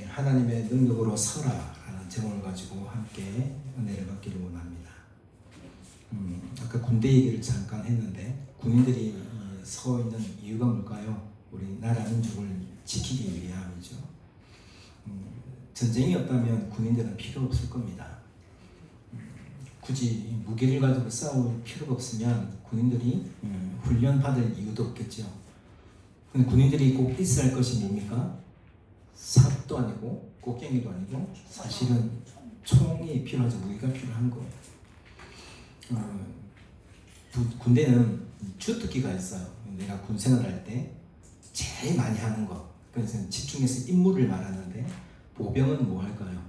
하나님의 능력으로 서라라는 제목을 가지고 함께 은혜를 받기를 원합니다. 아까 군대 얘기를 잠깐 했는데 군인들이 서 있는 이유가 뭘까요? 우리 나라 민족을 지키기 위함이죠. 전쟁이 없다면 군인들은 필요 없을 겁니다. 굳이 무기를 가지고 싸울 필요가 없으면 군인들이 훈련 받을 이유도 없겠죠. 근데 군인들이 꼭 있어야 할 것이 뭡니까? 삽도 아니고 꽃갱이도 아니고 사실은 총이 필요하죠. 무기가 필요한 거예요. 군대는 주특기가 있어요. 내가 군생활 할 때 제일 많이 하는 거. 그래서 집중해서 임무를 말하는데 보병은 뭐 할까요?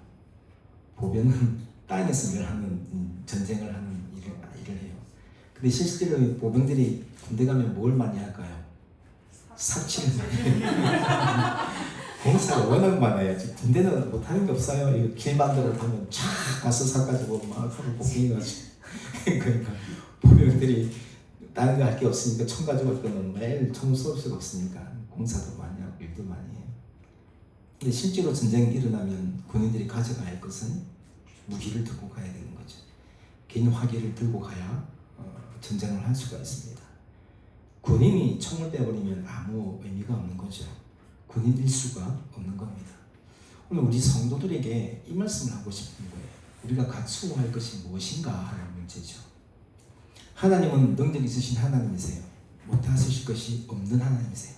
보병은 땅에서 일하는 전쟁을 하는 일을 해요. 근데 실제로 보병들이 군대 가면 뭘 많이 할까요? 삽질을 많이 해요. 공사가 워낙 많아요. 군대는 못하는 게 없어요. 이거 길만들어 보면 쫙 가서 사가지고 막 하고 복싱해가지고 그러니까 보병들이 다른 거 할 게 없으니까 총 가지고 올 때는 매일 총 쏠 수가 없으니까 공사도 많이 하고 일도 많이 해요. 근데 실제로 전쟁이 일어나면 군인들이 가져가야 할 것은 무기를 들고 가야 되는 거죠. 개인 화기를 들고 가야 전쟁을 할 수가 있습니다. 군인이 총을 빼버리면 아무 의미가 없는 거죠. 군인일 수가 없는 겁니다. 오늘 우리 성도들에게 이 말씀을 하고 싶은 거예요. 우리가 갖추고 할 것이 무엇인가 하는 문제죠. 하나님은 능력 있으신 하나님이세요. 못하실 것이 없는 하나님이세요.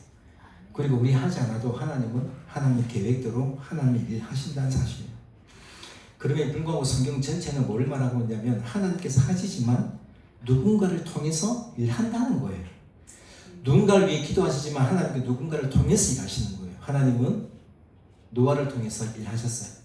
그리고 우리 하지 않아도 하나님은 하나님의 계획대로 하나님의 일 하신다는 사실이에요. 그럼에도 불구하고 성경 전체는 뭘 말하고 있냐면 하나님께서 하시지만 누군가를 통해서 일한다는 거예요. 누군가를 위해 기도하시지만 하나님께 누군가를 통해서 일하시는 거예요. 하나님은 노아를 통해서 일하셨어요.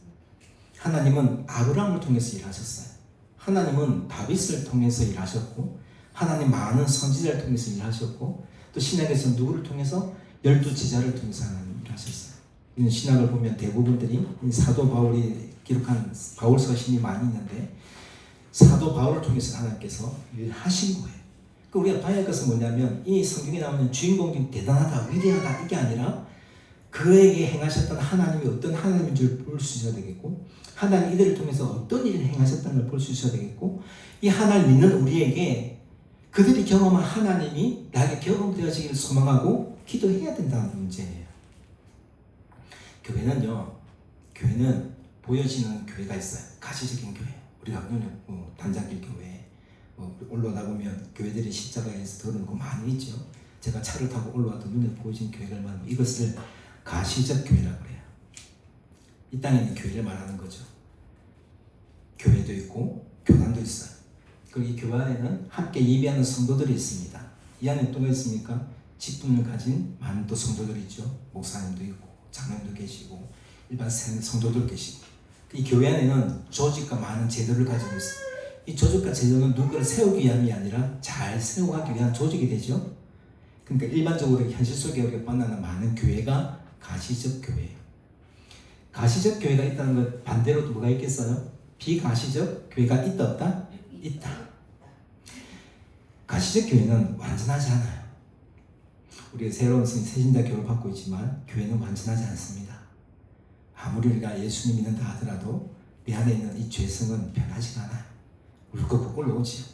하나님은 아브라함을 통해서 일하셨어요. 하나님은 다윗을 통해서 일하셨고 하나님 많은 선지자를 통해서 일하셨고 또 신약에서 누구를 통해서 12 제자를 통해서 하나님 일하셨어요. 신약을 보면 대부분들이 사도 바울이 기록한 바울서 신이 많이 있는데 사도 바울을 통해서 하나님께서 일하신 거예요. 우리가 봐야 할 것은 뭐냐면 이 성경에 나오는 주인공이 대단하다, 위대하다 이게 아니라 그에게 행하셨던 하나님이 어떤 하나님인 줄 볼 수 있어야 되겠고 하나님 이들을 통해서 어떤 일을 행하셨다는 걸 볼 수 있어야 되겠고 이 하나님 믿는 우리에게 그들이 경험한 하나님이 나에게 경험되어지기를 소망하고 기도해야 된다는 문제예요. 교회는 보여지는 교회가 있어요. 가시적인 교회. 우리가 단장길 교회 올라오다 보면 교회들이 십자가에서 들어오는 거 많이 있죠. 제가 차를 타고 올라와도 눈에 보이는 교회를 말하면 이것을 가시적 교회라고 해요. 이 땅에 있는 교회를 말하는 거죠. 교회도 있고 교단도 있어요. 그리고 이 교회 안에는 함께 예배하는 성도들이 있습니다. 이 안에 또 있습니까? 직분을 가진 많은 또 성도들이 있죠. 목사님도 있고 장로님도 계시고 일반 성도들 계시고 이 교회 안에는 조직과 많은 제도를 가지고 있어요. 이 조직과 제도는 누구를 세우기 위함이 아니라 잘 세워가기 위한 조직이 되죠. 그러니까 일반적으로 현실 속에 우리가 만나는 많은 교회가 가시적 교회예요. 가시적 교회가 있다는 것 반대로 또 뭐가 있겠어요? 비가시적 교회가 있다 없다? 있다. 가시적 교회는 완전하지 않아요. 우리가 새로운 새신자 교육을 받고 있지만 교회는 완전하지 않습니다. 아무리 우리가 예수님 믿는다 하더라도 내 안에 있는 이 죄성은 변하지가 않아요. 울컥 올라오지요.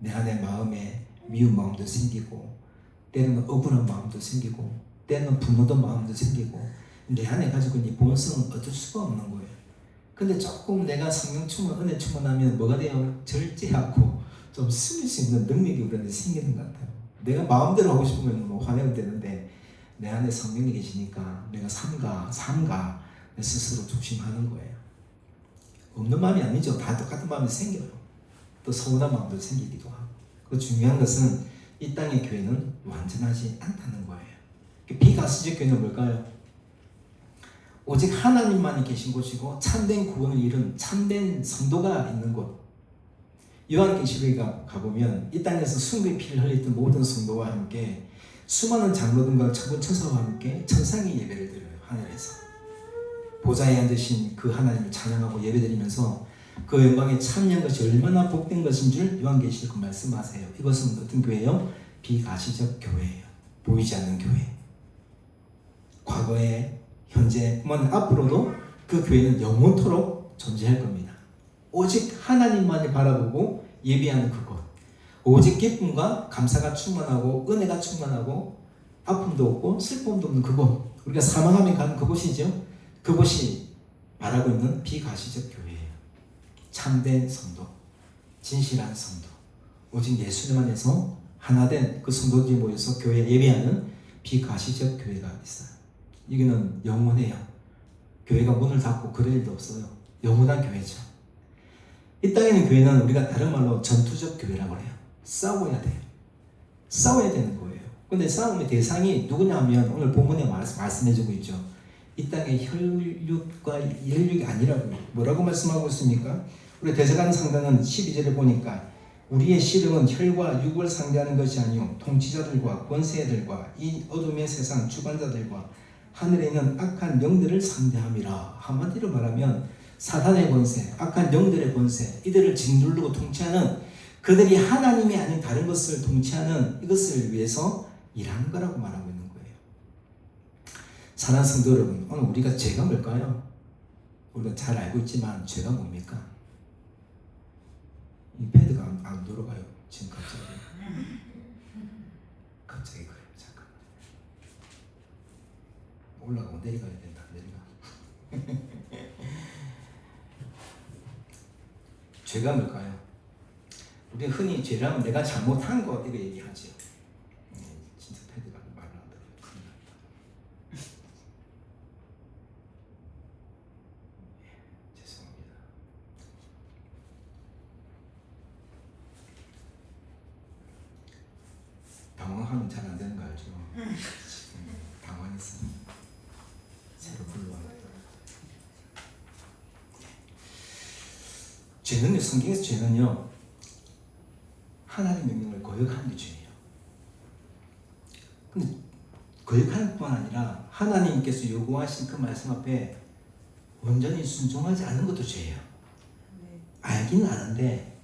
내 안에 마음에 미운 마음도 생기고 때로는 억울한 마음도 생기고 때로는 분노도 마음도 생기고 내 안에 가지고 있는 본성은 어쩔 수가 없는 거예요. 근데 조금 내가 성령 충만, 은혜 충만하면 뭐가 돼요? 절제하고 좀 숨길 수 있는 능력이 우리한테 생기는 것 같아요. 내가 마음대로 하고 싶으면 뭐 화내면 되는데 내 안에 성령이 계시니까 내가 삼가 내 스스로 조심하는 거예요. 없는 마음이 아니죠. 다 똑같은 마음이 생겨요. 또 서운한 마음도 생기기도 하고. 그 중요한 것은 이 땅의 교회는 완전하지 않다는 거예요. 비가시적 교회는 뭘까요? 오직 하나님만이 계신 곳이고 참된 구원을 이룬 참된 성도가 있는 곳. 요한계시록에 가보면 이 땅에서 순교의 피를 흘렸던 모든 성도와 함께 수많은 장로들과 천군 천사와 함께 천상의 예배를 드려요. 하늘에서 보좌에 앉으신 그 하나님을 찬양하고 예배드리면서 그 영광에 참여한 것이 얼마나 복된 것인 줄 요한계시록 말씀하세요. 이것은 어떤 교회예요? 비가시적 교회예요. 보이지 않는 교회. 과거에 현재뿐만 아니라 앞으로도 그 교회는 영원토록 존재할 겁니다. 오직 하나님만을 바라보고 예배하는 그곳, 오직 기쁨과 감사가 충만하고 은혜가 충만하고 아픔도 없고 슬픔도 없는 그곳, 우리가 사망하며 가는 그곳이죠. 그곳이 말하고 있는 비가시적 교회예요. 참된 성도, 진실한 성도, 오직 예수님 안에서 하나된 그 성도들이 모여서 교회에 예배하는 비가시적 교회가 있어요. 이거는 영원해요. 교회가 문을 닫고 그럴 일도 없어요. 영원한 교회죠. 이 땅에 있는 교회는 우리가 다른 말로 전투적 교회라고 해요. 싸워야 돼요. 싸워야 되는 거예요. 근데 싸움의 대상이 누구냐 하면 오늘 본문에 말씀해주고 있죠. 이 땅의 혈육과 혈육이 아니라고요. 뭐라고 말씀하고 있습니까? 우리 대사관 상단은 12절에 보니까 우리의 씨름은 혈과 육을 상대하는 것이 아니요 통치자들과 권세들과 이 어둠의 세상 주관자들과 하늘에 있는 악한 영들을 상대함이라. 한마디로 말하면 사탄의 권세, 악한 영들의 권세, 이들을 짓누르고 통치하는, 그들이 하나님이 아닌 다른 것을 통치하는 이것을 위해서 일하는 거라고 말하고 있는 거예요. 사랑하는 성도 여러분, 오늘 우리가 죄가 뭘까요? 우리가 잘 알고 있지만 죄가 뭡니까? 이 패드가 안 돌아가요. 지금 갑자기 그래요. 잠깐 올라가고 내려가야 된다. 내려가. 죄가 뭘까요? 우리 흔히 죄라면 내가 잘못한 거 이거 얘기하죠. 진짜 패드가 말을 안 들어요. 큰일 났다. 죄송합니다. 당황하면 잘 안 되는 거 알죠? 지금 당황했어요. 새로 불러왔어요. 죄는요, 성경에서 죄는요, 하나님의 명령을 거역하는 게 죄예요. 근데 거역하는 뿐만 아니라 하나님께서 요구하신 그 말씀 앞에 온전히 순종하지 않는 것도 죄예요. 알기는 아는데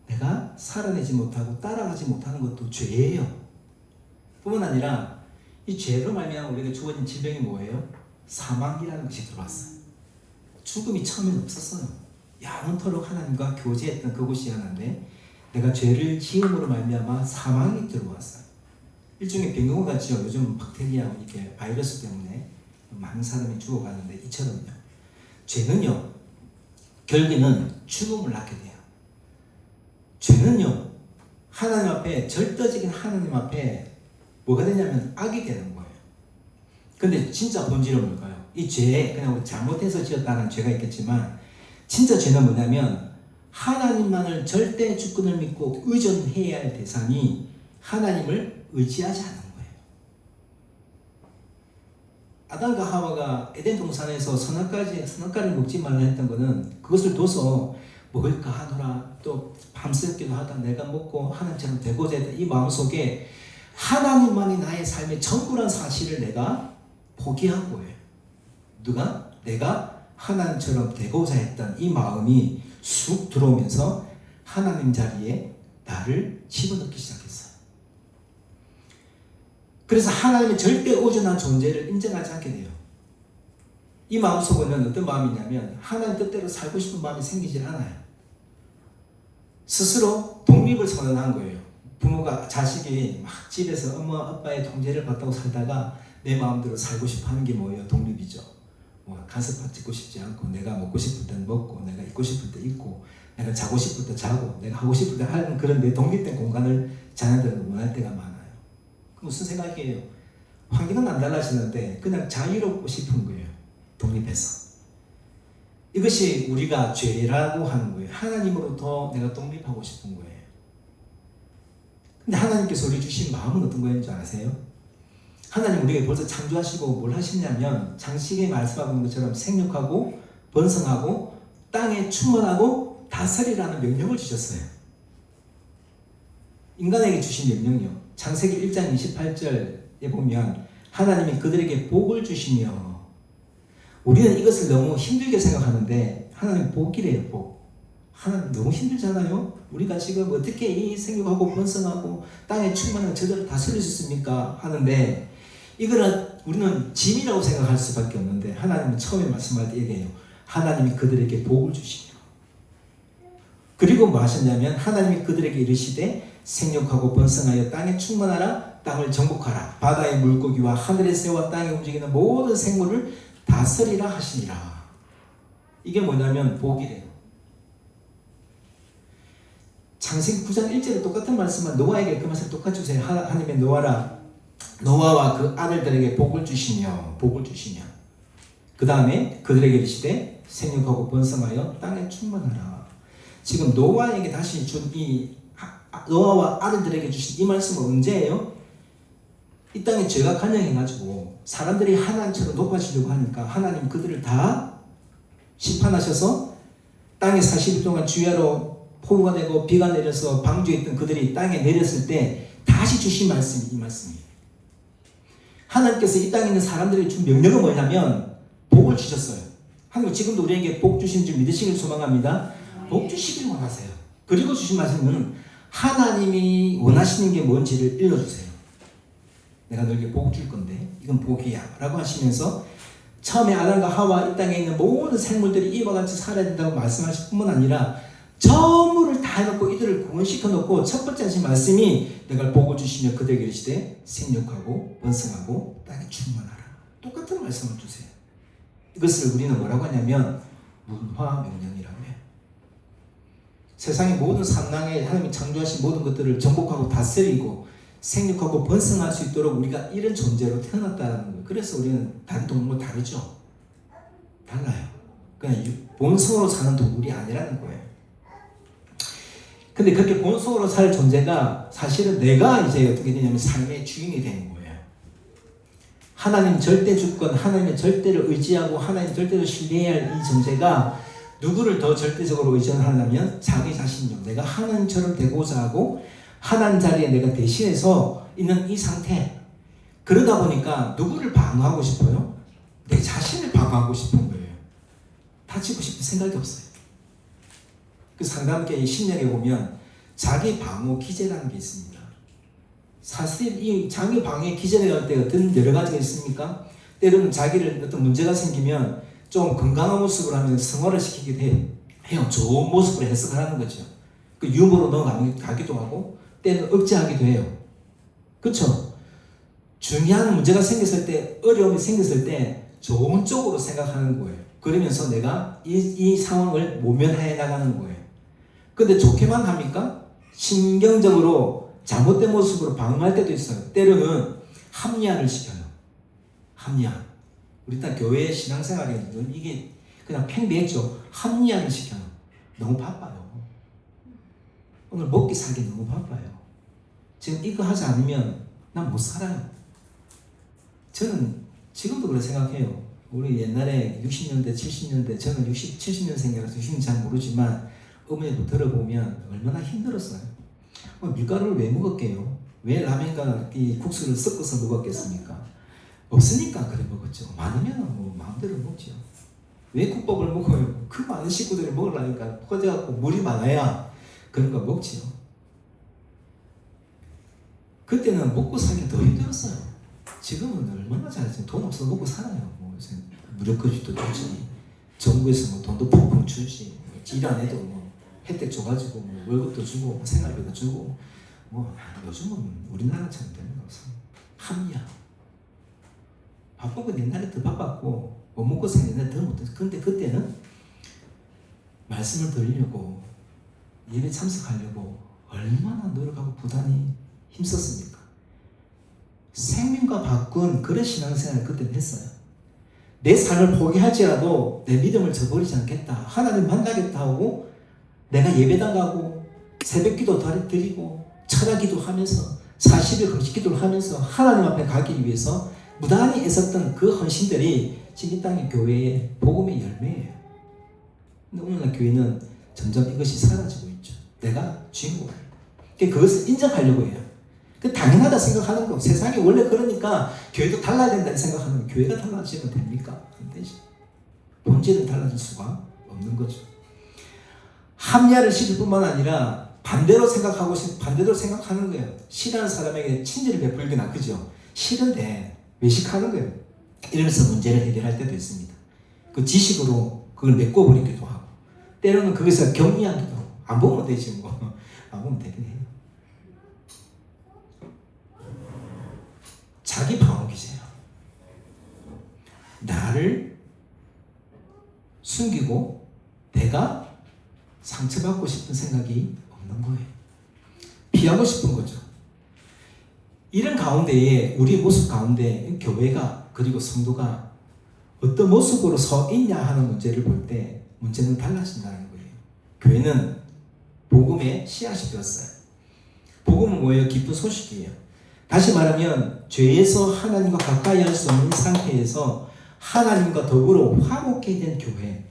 내가 살아내지 못하고 따라가지 못하는 것도 죄예요. 뿐만 아니라 이 죄로 말미암아 우리에게 주어진 질병이 뭐예요? 사망이라는 것이 들어왔어요. 죽음이 처음에는 없었어요. 영원토록 하나님과 교제했던 그곳이었는데 내가 죄를 지음으로 말미암아 사망이 들어왔어요. 일종의 병과 같이요. 요즘 박테리아 이렇게 바이러스 때문에 많은 사람이 죽어가는데 이처럼요. 죄는요, 결국에는 죽음을 낳게 돼요. 죄는요, 하나님 앞에, 절대적인 하나님 앞에 뭐가 되냐면 악이 되는 거예요. 근데 진짜 본질은 뭘까요? 이 죄에 그냥 우리 잘못해서 지었다는 죄가 있겠지만 진짜 죄는 뭐냐면 하나님만을 절대 주권을 믿고 의존해야 할 대상이 하나님을 의지하지 않는 거예요. 아담과 하와가 에덴 동산에서 선악과를 먹지 말라 했던 거는 그것을 둬서 먹을까 하더라, 또 밤새기도 하다 내가 먹고 하나님처럼 되고자 했던 이 마음속에 하나님만이 나의 삶의 전부란 사실을 내가 포기한 거예요. 누가? 내가 하나님처럼 되고자 했던 이 마음이 쑥 들어오면서 하나님 자리에 나를 집어넣기 시작했어요. 그래서 하나님의 절대 의존한 존재를 인정하지 않게 돼요. 이 마음속에는 어떤 마음이냐면 하나님 뜻대로 살고 싶은 마음이 생기질 않아요. 스스로 독립을 선언한 거예요. 부모가 자식이 막 집에서 엄마 아빠의 통제를 받다고 살다가 내 마음대로 살고 싶어 하는 게 뭐예요? 독립이죠. 뭐 간섭 받고 싶지 않고 내가 먹고 싶을 때 먹고 내가 입고 싶을 때 입고 내가 자고 싶을 때 자고 내가 하고 싶을 때 하는 그런 내 독립된 공간을 자녀들은 원할 때가 많아요. 무슨 생각이에요? 환경은 안 달라지는데 그냥 자유롭고 싶은 거예요. 독립해서. 이것이 우리가 죄라고 하는 거예요. 하나님으로부터 내가 독립하고 싶은 거예요. 근데 하나님께서 우리 주신 마음은 어떤 거였는지 아세요? 하나님 우리에게 벌써 창조하시고 뭘 하시냐면 장식에 말씀하고 있는 것처럼 생육하고 번성하고 땅에 충만하고 다스리라는 명령을 주셨어요. 인간에게 주신 명령이요. 창세기 1장 28절에 보면 하나님이 그들에게 복을 주시며, 우리는 이것을 너무 힘들게 생각하는데 하나님 복이래요. 복. 하나님 너무 힘들잖아요. 우리가 지금 어떻게 이 생육하고 번성하고 땅에 충만한 저들을 다스릴 수 있습니까? 하는데 이거는 우리는 짐이라고 생각할 수밖에 없는데 하나님은 처음에 말씀할 때 얘기해요. 하나님이 그들에게 복을 주시며 그리고 뭐 하셨냐면 하나님이 그들에게 이르시되 생육하고 번성하여 땅에 충만하라 땅을 정복하라 바다의 물고기와 하늘의 새와 땅에 움직이는 모든 생물을 다스리라 하시니라. 이게 뭐냐면 복이래요. 창세기 9장 1절에 똑같은 말씀만 노아에게 그 말씀 똑같이 주세요. 하나님의 노아와 그 아들들에게 복을 주시며 그 다음에 그들에게 이르시되 생육하고 번성하여 땅에 충만하라. 지금 노아에게 다시 준 이 노아와 아들들에게 주신 이 말씀은 언제예요? 이 땅에 죄가 간영해가지고 사람들이 하나님처럼 높아지려고 하니까 하나님 그들을 다 심판하셔서 땅에 40일 동안 주야로 폭우가 되고 비가 내려서 방주에 있던 그들이 땅에 내렸을 때 다시 주신 말씀이 이 말씀이에요. 하나님께서 이 땅에 있는 사람들에게 준 명령은 뭐냐면 복을 주셨어요. 하나님 지금도 우리에게 복 주신 줄 믿으시길 소망합니다. 복 주시길 원하세요. 그리고 주신 말씀은 하나님이 원하시는 게 뭔지를 일러주세요. 내가 너에게 복 줄 건데 이건 복이야 라고 하시면서 처음에 아담과 하와 이 땅에 있는 모든 생물들이 이와 같이 살아야 된다고 말씀하실 뿐만 아니라 전부를 다 해놓고 이들을 구원시켜 놓고 첫 번째 하신 말씀이 내가 복을 주시며 그들에게 이르시되 생육하고 번성하고 땅에 충만하라. 똑같은 말씀을 주세요. 이것을 우리는 뭐라고 하냐면 문화명령이라고 해요. 세상의 모든 산랑에 하나님이 창조하신 모든 것들을 정복하고 다스리고 생육하고 번성할 수 있도록 우리가 이런 존재로 태어났다는 거예요. 그래서 우리는 다른 동물과 다르죠. 달라요. 그냥 본성으로 사는 동물이 아니라는 거예요. 근데 그렇게 본성으로 살 존재가 사실은 내가 이제 어떻게 되냐면 삶의 주인이 되는 거예요. 하나님 절대 주권, 하나님의 절대를 의지하고 하나님 절대로 신뢰해야 할 이 존재가 누구를 더 절대적으로 의존하냐면 자기 자신이요. 내가 하나님처럼 되고자 하고 하나님 자리에 내가 대신해서 있는 이 상태. 그러다 보니까 누구를 방어하고 싶어요? 내 자신을 방어하고 싶은 거예요. 다치고 싶은 생각이 없어요. 그 상담계 신약에 보면 자기 방어 기제라는 게 있습니다. 사실 이 자기 방어 기제를 할 때 어떤 여러 가지가 있습니까? 때로는 자기를 어떤 문제가 생기면 좀 건강한 모습으로 하면 승화를 시키기도 해요. 좋은 모습으로 해석하는 거죠. 그 유머로 넘어가기도 하고 때는 억제하기도 해요. 그렇죠? 중요한 문제가 생겼을 때, 어려움이 생겼을 때 좋은 쪽으로 생각하는 거예요. 그러면서 내가 이 상황을 모면해 나가는 거예요. 근데 좋게만 합니까? 신경적으로 잘못된 모습으로 방어할 때도 있어요. 때로는 합리화를 시켜요. 합리화. 우리 딱 교회 신앙생활에는 이게 그냥 팽배했죠. 합리화를 시켜요. 너무 바빠요. 오늘 먹기 살기 너무 바빠요. 지금 이거 하지 않으면 난 못 살아요. 저는 지금도 그렇게 생각해요. 우리 옛날에 60년대, 70년대, 저는 70년생이라서 60년 잘 모르지만 어머니도 들어보면 얼마나 힘들었어요. 밀가루를 왜 먹었게요? 왜 라면과 이 국수를 섞어서 먹었겠습니까? 없으니까 그래 먹었죠. 많으면 뭐 마음대로 먹죠. 왜 국밥을 먹어요? 그 많은 식구들이 먹으려니까 퍼져갖고 물이 많아야 그러니까 먹지요. 그때는 먹고 살기 더 힘들었어요. 지금은 얼마나 잘했어요. 돈 없어서 먹고 살아요. 뭐 요새 무료급식도 주지, 정부에서 뭐 돈도 펑펑 주지, 일 안 해도 뭐 혜택 줘가지고 뭐 월급도 주고 뭐 생활비도 주고 뭐 요즘은 우리나라처럼 되는 거 없어요. 합리화. 바쁜 건 옛날에 더 바빴고 못 먹고 사는 옛날에 더 못했어. 근데 그때는 말씀을 들으려고 예배 참석하려고 얼마나 노력하고 부단히 힘썼습니까? 생명과 바꾼 그런 신앙생활을 그때는 했어요. 내 삶을 포기할지라도 내 믿음을 저버리지 않겠다. 하나님 만나겠다 하고 내가 예배당 가고 새벽기도 드리고 철학기도 하면서 40일 금식기도를 하면서 하나님 앞에 가기 위해서 무단히 애썼던 그 헌신들이 지금 이 땅의 교회의 복음의 열매예요. 근데 오늘날 교회는 점점 이것이 사라지고 있죠. 내가 주인공이에요. 그것을 인정하려고 해요. 그 당연하다 생각하는 거. 세상이 원래 그러니까 교회도 달라야 된다는 생각하는 거. 교회가 달라지면 됩니까? 안 되지. 본질은 달라질 수가 없는 거죠. 합리화를 시킬 뿐만 아니라 반대로 생각하는 거예요. 싫어하는 사람에게 친절을 베풀거나 그죠? 싫은데 외식하는 거예요. 이러면서 문제를 해결할 때도 있습니다. 그 지식으로 그걸 메꿔버리기도 하고, 때로는 거기서 격리하기도 하고. 안 보면 되지 뭐. 안 보면 되긴 해요. 자기 방어기제예요. 나를 숨기고 내가 상처받고 싶은 생각이 없는 거예요. 피하고 싶은 거죠. 이런 가운데에 우리 모습 가운데 교회가 그리고 성도가 어떤 모습으로 서 있냐 하는 문제를 볼 때 문제는 달라진다는 거예요. 교회는 복음의 씨앗이 되었어요. 복음은 뭐예요? 기쁜 소식이에요. 다시 말하면 죄에서 하나님과 가까이 할 수 없는 상태에서 하나님과 더불어 화목해 된 교회.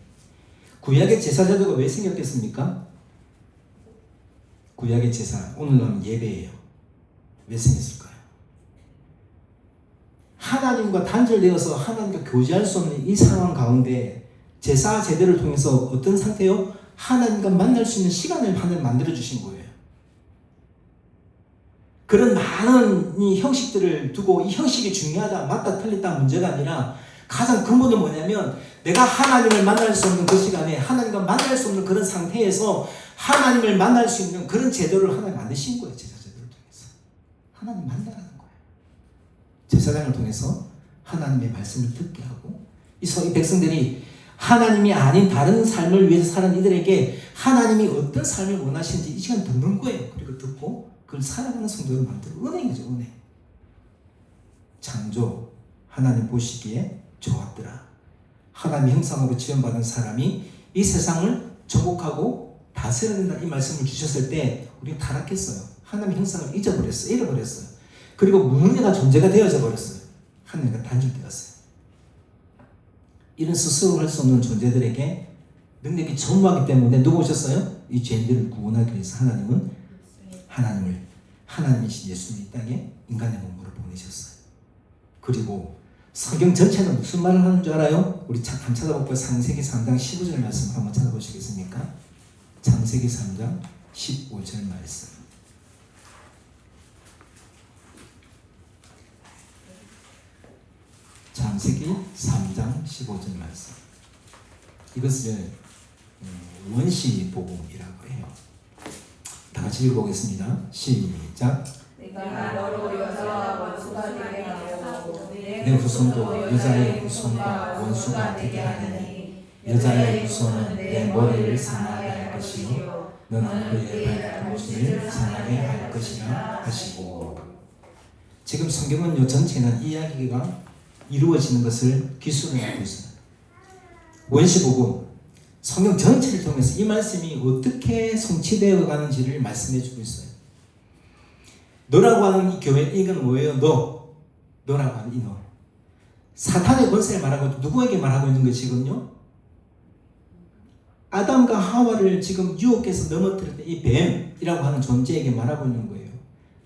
구약의 제사제도가 왜 생겼겠습니까? 구약의 제사, 오늘날은 예배예요. 왜 생겼을까요? 하나님과 단절되어서 하나님과 교제할 수 없는 이 상황 가운데 제사 제대를 통해서 어떤 상태요? 하나님과 만날 수 있는 시간을 하나님 만들어 주신 거예요. 그런 많은 이 형식들을 두고 이 형식이 중요하다, 맞다, 틀렸다 문제가 아니라 가장 근본은 뭐냐면 내가 하나님을 만날 수 없는 그 시간에 하나님과 만날 수 없는 그런 상태에서 하나님을 만날 수 있는 그런 제도를 하나님 만드신 거예요. 제사 제도를 통해서 하나님 만나라는 거예요. 제사장을 통해서 하나님의 말씀을 듣게 하고 이 백성들이 하나님이 아닌 다른 삶을 위해서 사는 이들에게 하나님이 어떤 삶을 원하시는지 이 시간 듣는 거예요. 그리고 듣고 그걸 살아가는 성도를 만들어 은혜인 거죠. 은혜. 창조 하나님 보시기에 좋았더라. 하나님의 형상으로 지원받은 사람이 이 세상을 정복하고 다스려야 된다 이 말씀을 주셨을 때 우리는 타락했어요. 하나님의 형상을 잃어버렸어요. 그리고 무능력한 존재가 되어져 버렸어요. 하나님과 단절되었어요. 이런 스스로 할 수 없는 존재들에게 능력이 전무하기 때문에 누구 오셨어요? 이 죄인들을 구원하기 위해서 하나님이신 예수님이 이 땅에 인간의 몸으로 보내셨어요. 그리고 성경 전체는 무슨 말을 하는 줄 알아요? 우리 한번 찾아볼까요? 창세기 3장 15절 말씀 한번 찾아보시겠습니까? 창세기 3장 15절 말씀. 창세기 3장 15절 말씀. 이것을 원시 복음이라고 해요. 다 같이 읽어보겠습니다. 시작. 내가 너로 여자와 원수가 되게 하고 내 후손도 여자의 후손과 원수가 되게 하리니 여자의 후손은 내 머리를 상하게 할 것이요 너는 그의 발꿈치를 상하게 할 것이라 하시고. 지금 성경은 이 전체는 이야기가 이루어지는 것을 기술을 하고 있어요. 원시복음 성경 전체를 통해서 이 말씀이 어떻게 성취되어 가는지를 말씀해 주고 있어요. 너라고 하는 이 교회, 이건 뭐예요? 너라고 하는 이 너. 사탄의 권세를 말하고 누구에게 말하고 있는 거예요 지금요? 아담과 하와를 지금 유혹해서 넘어뜨릴 때 이 뱀이라고 하는 존재에게 말하고 있는 거예요.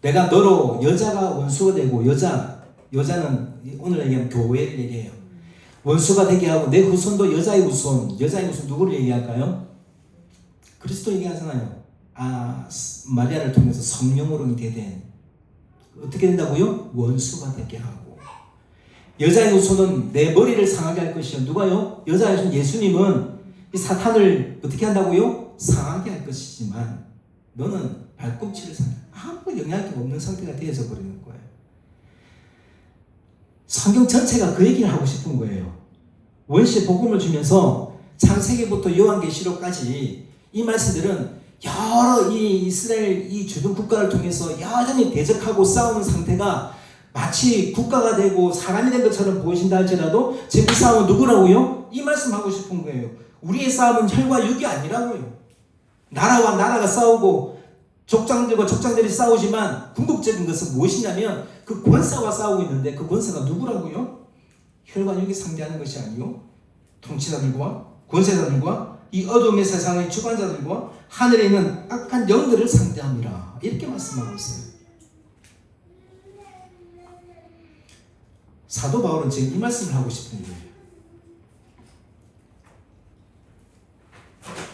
내가 너로 여자가 원수가 되고 여자는 오늘 얘기하면 교회를 얘기해요. 원수가 되게 하고 내 후손도 여자의 후손 누구를 얘기할까요? 그리스도 얘기하잖아요. 마리아를 통해서 성령으로 잉태된 어떻게 된다고요? 원수가 되게 하고 여자의 후손은 내 머리를 상하게 할 것이요. 누가요? 여자의 후손 예수님은 이 사탄을 어떻게 한다고요? 상하게 할 것이지만 너는 발꿈치를 상하게 아무 영향이 없는 상태가 되어져 버리는 거예요. 성경 전체가 그 얘기를 하고 싶은 거예요. 원시 복음을 주면서 창세기부터 요한계시록까지 이 말씀들은 여러 이 이스라엘 이 주변 국가를 통해서 여전히 대적하고 싸우는 상태가 마치 국가가 되고 사람이 된 것처럼 보이신다 할지라도 지금 이 싸움은 누구라고요? 이 말씀하고 싶은 거예요. 우리의 싸움은 혈과 육이 아니라고요. 나라와 나라가 싸우고 족장들과 족장들이 싸우지만 궁극적인 것은 무엇이냐면 그 권세와 싸우고 있는데 그 권세가 누구라고요? 혈과 육이 상대하는 것이 아니요 통치자들과 권세자들과 이 어둠의 세상의 주관자들과 하늘에 있는 악한 영들을 상대함이라 이렇게 말씀하고 있어요. 사도 바울은 지금 이 말씀을 하고 싶은 거예요.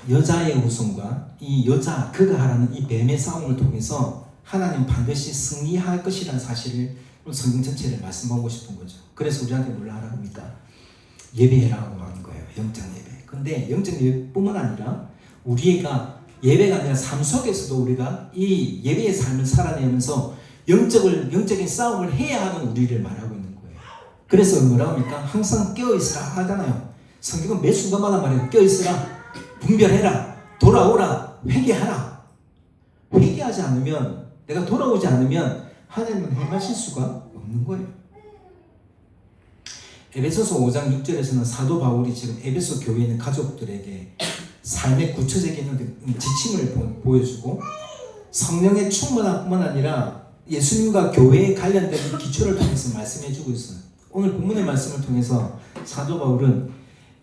여자의 후손과 이 그가 하라는 이 뱀의 싸움을 통해서 하나님 반드시 승리할 것이라는 사실을 성경 전체를 말씀하고 싶은 거죠. 그래서 우리한테 뭘 하라고 합니까? 예배라고 하는 거예요. 영적 예배. 근데 영적 예배뿐만 아니라 우리가 예배가 아니라 삶 속에서도 우리가 이 예배의 삶을 살아내면서 영적인 싸움을 해야 하는 우리를 말하고 있는 거예요. 그래서 뭐라고 합니까? 항상 깨어있으라 하잖아요. 성경은 매 순간마다 말해요. 깨어있으라, 분별해라, 돌아오라, 회개하라. 회개하지 않으면, 내가 돌아오지 않으면 하나님은 행하실 수가 없는 거예요. 에베소서 5장 6절에서는 사도 바울이 지금 에베소 교회에 있는 가족들에게 삶의 구체적인 지침을 보여주고 성령의 충만함뿐만 아니라 예수님과 교회에 관련된 기초를 통해서 말씀해주고 있어요. 오늘 본문의 말씀을 통해서 사도 바울은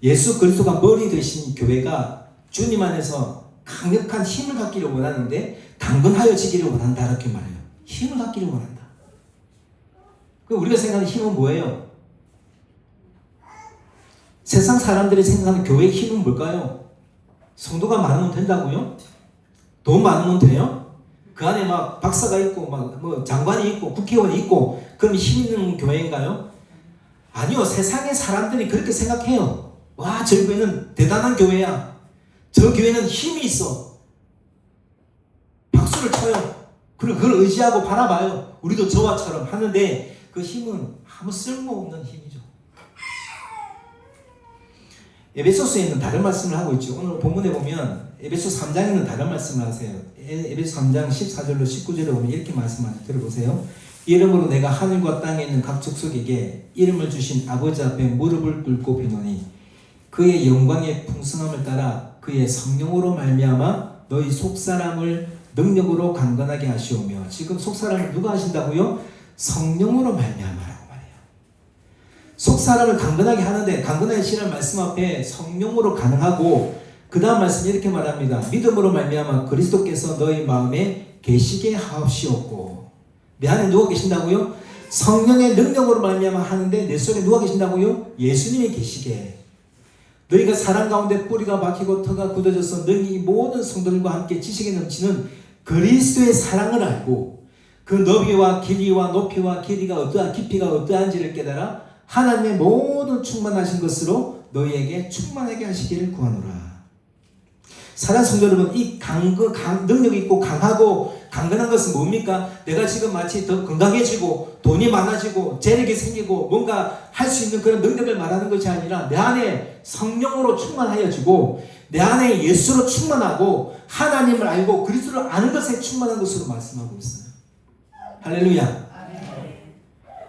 예수 그리스도가 머리 되신 교회가 주님 안에서 강력한 힘을 갖기를 원하는데 강건하여지기를 원한다 이렇게 말해요. 힘을 갖기를 원한다. 우리가 생각하는 힘은 뭐예요? 세상 사람들이 생각하는 교회의 힘은 뭘까요? 성도가 많으면 된다고요? 돈 많으면 돼요? 그 안에 막 박사가 있고 막 뭐 장관이 있고 국회의원이 있고 그럼 힘 있는 교회인가요? 아니요. 세상의 사람들이 그렇게 생각해요. 와, 저 교회는 대단한 교회야. 저 교회는 힘이 있어. 박수를 쳐요. 그리고 그걸 의지하고 바라봐요. 우리도 저와처럼 하는데 그 힘은 아무 쓸모없는 힘이죠. 에베소서에는 다른 말씀을 하고 있죠. 오늘 본문에 보면 에베소 3장에는 다른 말씀을 하세요. 에베소 3장 14절로 19절에 보면 이렇게 말씀하세요. 들어보세요. 이름으로 내가 하늘과 땅에 있는 각 족속에게 이름을 주신 아버지 앞에 무릎을 꿇고 비노니 그의 영광의 풍성함을 따라 그의 성령으로 말미암아 너희 속사람을 능력으로 강건하게 하시오며. 지금 속사람을 누가 하신다고요? 성령으로 말미암아라고 말해요. 속사람을 강건하게 하는데 강건하게 하시는 말씀 앞에 성령으로 가능하고 그 다음 말씀 이렇게 말합니다. 믿음으로 말미암아 그리스도께서 너희 마음에 계시게 하옵시옵고. 내 안에 누가 계신다고요? 성령의 능력으로 말미암아 하는데 내 속에 누가 계신다고요? 예수님이 계시게. 너희가 사랑 가운데 뿌리가 박히고 터가 굳어져서 너희 모든 성도들과 함께 지식에 넘치는 그리스도의 사랑을 알고 그 너비와 길이와 높이와 길이가 어떠한 깊이가 어떠한지를 깨달아 하나님의 모든 충만하신 것으로 너희에게 충만하게 하시기를 구하노라. 사랑하는 성도 여러분, 이 능력이 있고 강하고 강건한 것은 뭡니까? 내가 지금 마치 더 건강해지고 돈이 많아지고 재력이 생기고 뭔가 할 수 있는 그런 능력을 말하는 것이 아니라 내 안에 성령으로 충만하여지고 내 안에 예수로 충만하고 하나님을 알고 그리스도를 아는 것에 충만한 것으로 말씀하고 있어요. 할렐루야.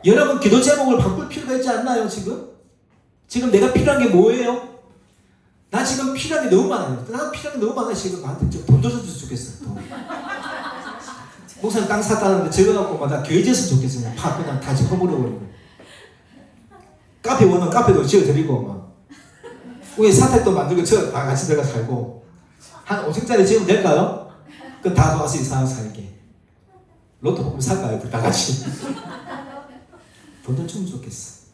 여러분 기도 제목을 바꿀 필요가 있지 않나요? 지금 내가 필요한 게 뭐예요? 나 지금 필요한 게 너무 많아요. 나 필요한 게 너무 많아요. 지금 나한테 좀 돈 줘줬으면 좋겠어요. 돈. 목사님 땅 샀다는데 적어갖고 막 나 교회 지었으면 좋겠어요. 파 그냥 다 짚어버려버리고. 카페 원은 카페도 지어드리고 막. 우리 사택도 만들고 저 다 같이 들어가 살고. 한 5층짜리 지으면 될까요? 그럼 다 도와서 이사람 살게. 로또 복권 살까요? 다 같이. 돈 좀 주면 좋겠어.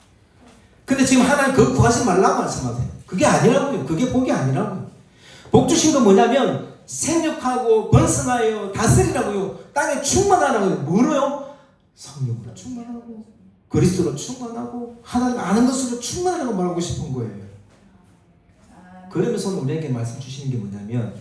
근데 지금 하나님 그거 구하지 말라고 말씀하세요. 그게 아니라고요. 그게 복이 아니라고요. 복 주신 건 뭐냐면 생육하고 번성하여 다스리라고요. 땅에 충만하라고요. 뭐로요? 성령으로 충만하고 그리스도로 충만하고 하나님 아는 것으로 충만하라고 말하고 싶은 거예요. 그러면서 우리에게 말씀 주시는 게 뭐냐면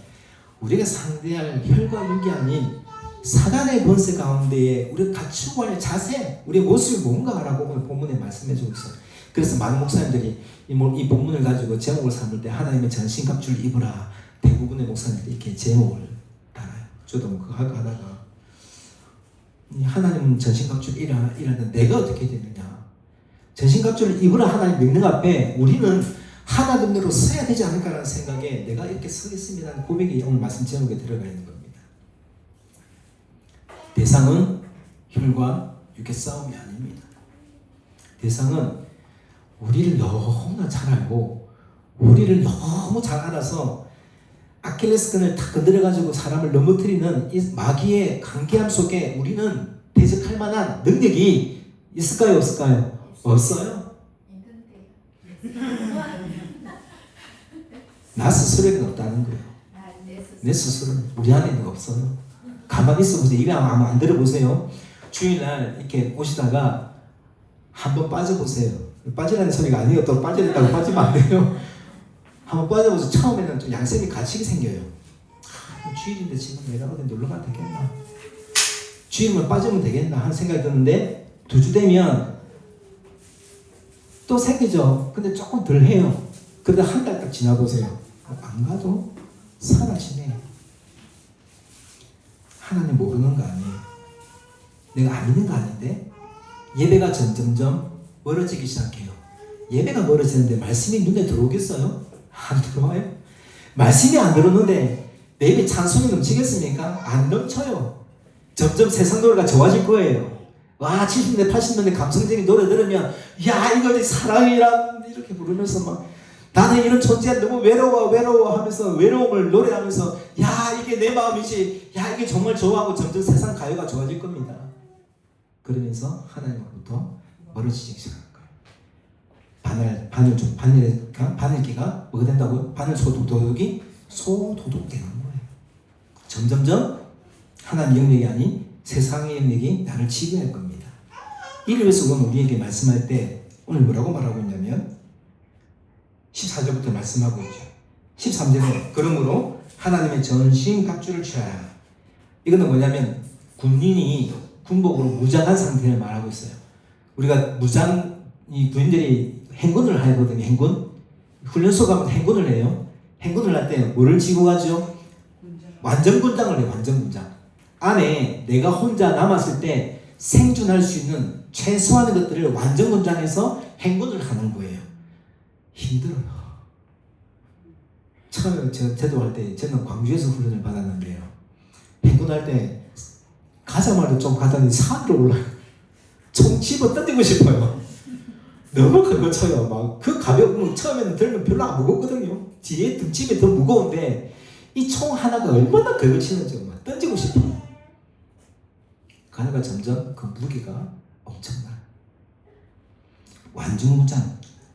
우리가 상대할 혈과 육이 아닌 사단의 권세 가운데에 우리가 갖추고 할 자세, 우리의 모습이 뭔가라고 오늘 본문에 말씀해주고 있어요. 그래서 많은 목사님들이 이 본문을 가지고 제목을 삼을 때 하나님의 전신갑주를 입으라. 대부분의 목사님들이 이렇게 제목을 달아요. 저도 그거 하다가 하나님은 전신갑주를 일하는데 내가 어떻게 되느냐. 전신갑주를 입으라 하나님 명령 앞에 우리는 하나님으로 서야 되지 않을까라는 생각에 내가 이렇게 서겠습니다는 고백이 오늘 말씀 제목에 들어가 있는 겁니다. 대상은 혈과 육의 싸움이 아닙니다. 대상은 우리를 너무나 잘 알고 우리를 너무 잘 알아서 아킬레스건을 탁 건드려가지고 사람을 넘어뜨리는 이 마귀의 강계함 속에 우리는 대적할 만한 능력이 있을까요? 없을까요? 없어요. 나 스스로에는 없다는 거예요. 내 스스로는 우리 안에는 없어요. 가만히 있어보세요. 입에 아마 안 들어보세요. 주일날 이렇게 오시다가 한번 빠져보세요. 빠지라는 소리가 아니에요. 또 빠져있다고 빠지면 안 돼요. 한번 빠져보세요. 처음에는 좀 양심이 갇히게 생겨요. 주일인데 지금 내가 어디 놀러 가도 되겠나? 주일만 빠지면 되겠나 하는 생각이 드는데 2주 되면 또 생기죠. 근데 조금 덜 해요. 근데 한 달 딱 지나보세요. 안 가도 사라지네. 하나님 모르는 거 아니에요. 내가 안 믿는 거 아닌데 예배가 점점점 멀어지기 시작해요. 예배가 멀어지는데 말씀이 눈에 들어오겠어요? 안 들어와요. 말씀이 안 들어오는데 내 입에 찬송이 넘치겠습니까? 안 넘쳐요. 점점 세상 노래가 좋아질 거예요. 와 70년대 80년대 감성적인 노래 들으면 야 이거 사랑이란 이렇게 부르면서 막 나는 이런 존재가 너무 외로워 하면서 외로움을 노래하면서 야 이게 내 마음이지 야 이게 정말 좋아하고 점점 세상 가요가 좋아질 겁니다. 그러면서 하나님으로부터 멀어지기 시작할 거예요. 바늘기가 뭐가 된다고요? 바늘 소도둑이 소도둑되는 거예요. 점점점 하나님 영역이 아닌 세상의 영역이 나를 지배할 겁니다. 이를 위해서 오늘 우리에게 말씀할 때 오늘 뭐라고 말하고 있냐면 14절부터 말씀하고 있죠. 13절에 그러므로 하나님의 전신 갑주를 취하라. 이거는 뭐냐면 군인이 군복으로 무장한 상태를 말하고 있어요. 우리가 이 군인들이 행군을 하거든요. 행군. 훈련소 가면 행군을 해요. 행군을 할 때 뭐를 지고 가죠? 완전군장을 해요. 완전군장. 안에 내가 혼자 남았을 때 생존할 수 있는 최소한의 것들을 완전군장해서 행군을 하는 거예요. 힘들어요. 처음에 제가 제도할 때 저는 광주에서 훈련을 받았는데요. 행군할 때 가자마자 좀 가더니 산으로 올라요. 총 집어 던지고 싶어요. 너무 큰 거 쳐요. 막 그 가벼운 처음에는 들면 별로 안 무겁거든요. 뒤에 등집이 더 무거운데 이 총 하나가 얼마나 그걸 치는지 막 던지고 싶어요. 가다가 점점 그 무게가 엄청나요.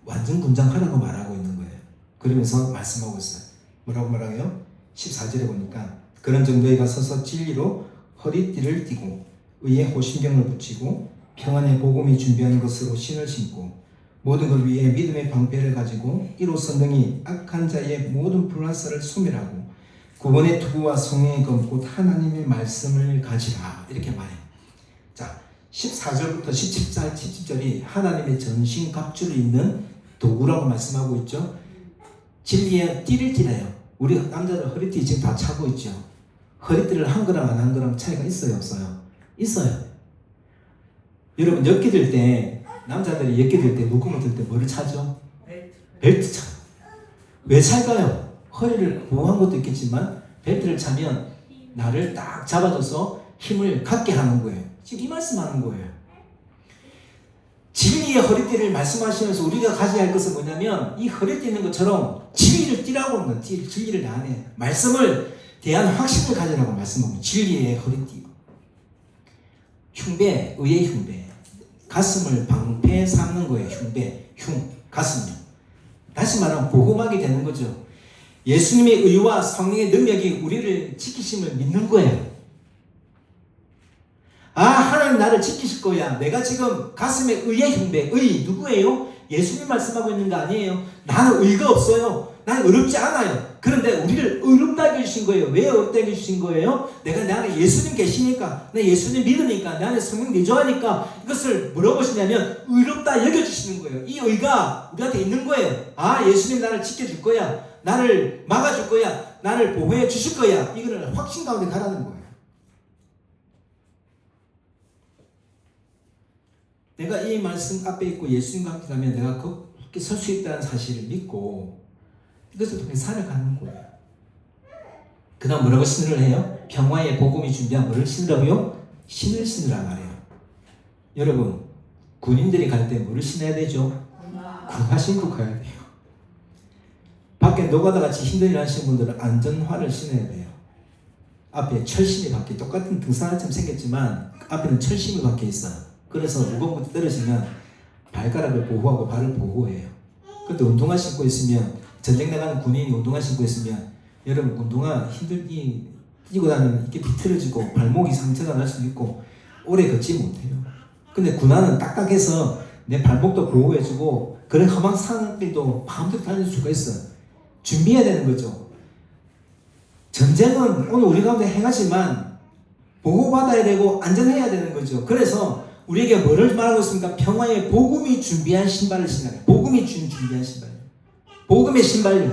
완전군장 하라고 말하고 있는 거예요. 그러면서 말씀하고 있어요. 뭐라고 말하요? 14절에 보니까 그런 정도에가 서서 진리로 허리띠를 띠고 의의 호심경을 붙이고 평안의 복음이 준비한 것으로 신을 신고 모든 것 위에 믿음의 방패를 가지고 이로써 능히 악한 자의 모든 불화살을 소멸하고 구원의 투구와 성령의 검 곧 하나님의 말씀을 가지라 이렇게 말해요. 자 14절부터 17절이 하나님의 전신 갑주를 입는 도구라고 말씀하고 있죠. 진리의 띠를 띠래요. 우리 남자들 허리띠 지금 다 차고 있죠. 허리띠를 한 거랑 안 한 거랑 차이가 있어요 없어요? 있어요. 여러분 엮기 들 때 남자들이 엮기 들 때 묶음을 들 때 뭐를 차죠? 벨트 차요. 왜 찰까요? 허리를 보호한 것도 있겠지만 벨트를 차면 나를 딱 잡아줘서 힘을 갖게 하는 거예요. 지금 이 말씀하는 거예요. 진리의 허리띠를 말씀하시면서 우리가 가져야 할 것은 뭐냐면 이 허리띠 있는 것처럼 진리를 띠라고 하는 거예요. 진리를 내 안에 말씀을 대한 확신을 가지라고 말씀하고 진리의 허리띠. 흉배, 의의 흉배. 가슴을 방패 삼는 거예요. 흉배, 가슴요. 다시 말하면 보호막이 되는 거죠. 예수님의 의와 성령의 능력이 우리를 지키심을 믿는 거예요. 아, 하나님 나를 지키실 거야. 내가 지금 가슴에 의의 흉배, 의 누구예요? 예수님 말씀하고 있는 거 아니에요. 나는 의가 없어요. 나는 어렵지 않아요. 그런데 우리를 의롭다게 해주신 거예요. 왜 의롭다게 해주신 거예요? 내가 내 안에 예수님 계시니까, 내 예수님 믿으니까, 내 안에 성령 내조하니까 이것을 물어보시냐면 의롭다 여겨주시는 거예요. 이 의가 우리한테 있는 거예요. 아, 예수님 나를 지켜줄 거야. 나를 막아줄 거야. 나를 보호해 주실 거야. 이거를 확신 가운데 가라는 거예요. 내가 이 말씀 앞에 있고 예수님과 함께 가면 내가 그렇게 설 수 있다는 사실을 믿고 이것을 통해 살아가는 거예요. 그 다음 뭐라고 신을 해요? 평화의 복음이 준비한 뭐를 신으라고요? 신을 신으라 말해요. 여러분 군인들이 갈 때 뭐를 신어야 되죠? 군화 신고 가야 돼요. 밖에 노가다 같이 힘든 일 하시는 분들은 안전화를 신어야 돼요. 앞에 철심이 박혀 똑같은 등산화처럼 생겼지만 앞에는 철심이 박혀 있어요. 그래서 무거운 것도 떨어지면 발가락을 보호하고 발을 보호해요. 근데 운동화 신고 있으면 전쟁 나가는 군인이 운동화 신고 있으면 여러분 운동화 힘들기 뛰고 나면 이게 비틀어지고 발목이 상처가 날 수도 있고 오래 걷지 못해요. 근데 군화는 딱딱해서 내 발목도 보호해주고 그런 험한 산길도 마음대로 달릴 수가 있어요. 준비해야 되는 거죠. 전쟁은 오늘 우리 가운데 행하지만 보호받아야 되고 안전해야 되는 거죠. 그래서 우리에게 뭐를 말하고 있습니까? 평화의 복음이 준비한 신발을 신으라. 복음이 준비한 신발. 복음의 신발요.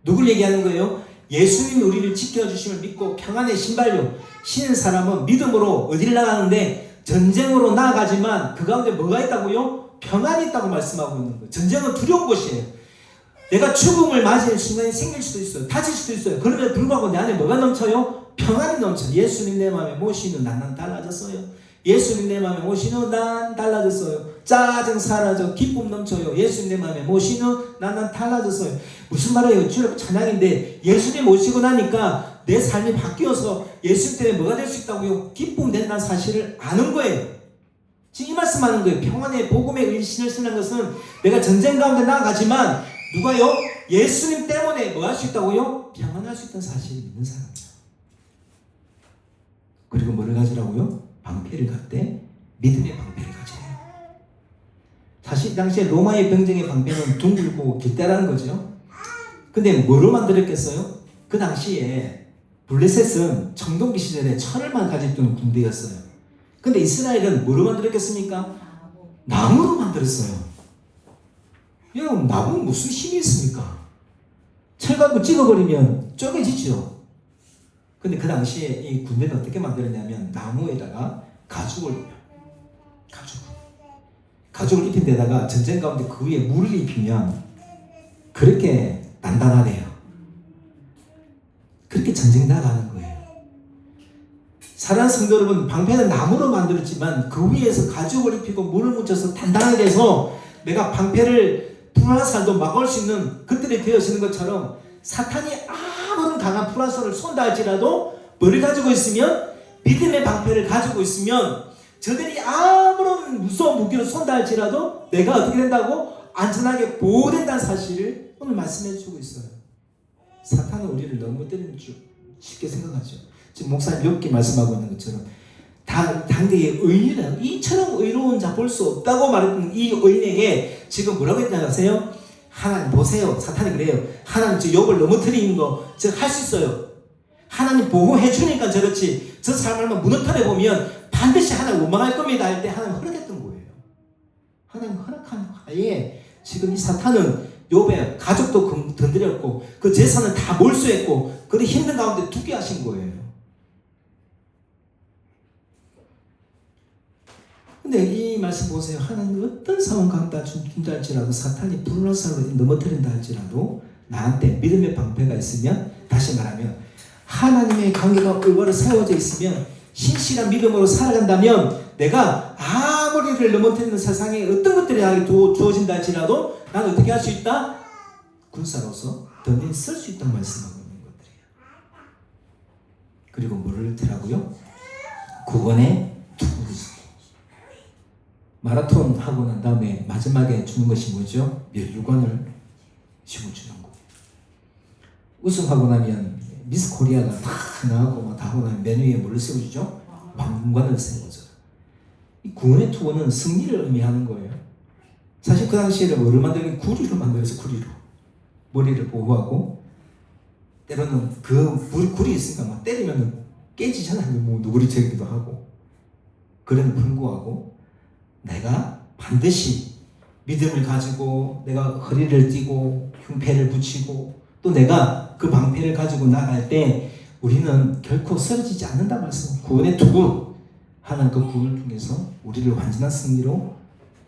누굴 얘기하는 거예요? 예수님이 우리를 지켜주심을 믿고 평안의 신발요. 신은 사람은 믿음으로 어디를 나가는데 전쟁으로 나아가지만 그 가운데 뭐가 있다고요? 평안이 있다고 말씀하고 있는 거예요. 전쟁은 두려운 것이에요. 내가 죽음을 맞이할 순간이 생길 수도 있어요. 다칠 수도 있어요. 그럼에도 불구하고 내 안에 뭐가 넘쳐요? 평안이 넘쳐요. 예수님 내 마음에 모시는 난 달라졌어요. 예수님 내 마음에 모시는 난 달라졌어요. 짜증 사라져 기쁨 넘쳐요. 예수님 내 마음에 모시는 난 달라졌어요. 무슨 말이에요? 주일 찬양인데 예수님 모시고 나니까 내 삶이 바뀌어서 예수님 때문에 뭐가 될 수 있다고요? 기쁨 된다는 사실을 아는 거예요. 지금 이 말씀하는 거예요. 평안의 복음의 의신을 쓰는 것은 내가 전쟁 가운데 나아가지만 누가요? 예수님 때문에 뭐 할 수 있다고요? 평안할 수 있다는 사실을 믿는 사람이에요. 그리고 뭐를 가지라고요? 방패를 갖되 믿음의 방패를 가져요. 사실 당시에 로마의 병정의 방패는 둥글고 길다라는 거죠. 근데 뭐로 만들었겠어요? 그 당시에 블레셋은 청동기 시절에 철을만 가지고 군대였어요. 근데 이스라엘은 뭐로 만들었겠습니까? 나무로 만들었어요. 여러분, 나무는 무슨 힘이 있습니까? 철 갖고 찍어버리면 쪼개지죠. 근데 그 당시에 이 군대는 어떻게 만들었냐면 나무에다가 가죽을 입혀요. 가죽을 입힌 데다가 전쟁 가운데 그 위에 물을 입히면 그렇게 단단하대요. 그렇게 전쟁 나가는 거예요. 사랑하는 성도 여러분, 방패는 나무로 만들었지만 그 위에서 가죽을 입히고 물을 묻혀서 단단하게 해서 내가 방패를 불화살도 막을 수 있는 것들이 되어지는 것처럼 사탄이 아무런 강한 불화살을 쏜다 할지라도 뭐를 가지고 있으면 믿음의 방패를 가지고 있으면 저들이 아무런 무서운 무기를 쏜다 할지라도 내가 어떻게 된다고? 안전하게 보호된다는 사실을 오늘 말씀해 주고 있어요. 사탄은 우리를 너무 때리는 줄 쉽게 생각하죠. 지금 목사님 욥기 말씀하고 있는 것처럼 당대의 의인은 이처럼 의로운 자 볼 수 없다고 말했던 이 의인에게 지금 뭐라고 했냐 아세요? 하나님 보세요. 사탄이 그래요. 하나님 저 욥을 넘어뜨리는 거 저 할 수 있어요. 하나님 보호해 주니까 저렇지. 저 사람을 무너뜨려 보면 반드시 하나님 원망할 겁니다 할 때 하나님 허락했던 거예요. 하나님 허락한 하에 지금 이 사탄은 욥의 가족도 건드렸고 그 재산을 다 몰수했고 그런 힘든 가운데 두게 하신 거예요. 근데 이 말씀 보세요. 하나님 어떤 상황 갖다 준다 할지라도 사탄이 불화살로 넘어뜨린다 할지라도 나한테 믿음의 방패가 있으면 다시 말하면 하나님의 관계가 올바로 세워져 있으면 신실한 믿음으로 살아간다면 내가 아무리를 넘어뜨리는 세상에 어떤 것들이 나에게 주어진다 할지라도 나는 어떻게 할 수 있다? 군사로서 던진 쓸 수 있다는 말씀하고 있는 것들이에요. 그리고 뭐를 더라고요? 구원의 투구를 마라톤 하고 난 다음에 마지막에 주는 것이 뭐죠? 멸류관을 심어주는 거예요. 우승하고 나면 미스 코리아가 다 나가고 다 하고 나면 맨 위에 뭐를 세워주죠? 왕관을 세워줘요. 이 구원의 투구는 승리를 의미하는 거예요. 사실 그 당시에는 뭐를 만들긴 구리로 만들어서 구리로 머리를 보호하고 때로는 그 구리 있으니까 막 때리면 깨지잖아요. 뭐 누구리처기도 하고 그래도 불구하고 내가 반드시 믿음을 가지고 내가 허리를 띠고 흉패를 붙이고 또 내가 그 방패를 가지고 나갈 때 우리는 결코 쓰러지지 않는다 말씀. 구원의 투구 하나님 그 구원을 통해서 우리를 완전한 승리로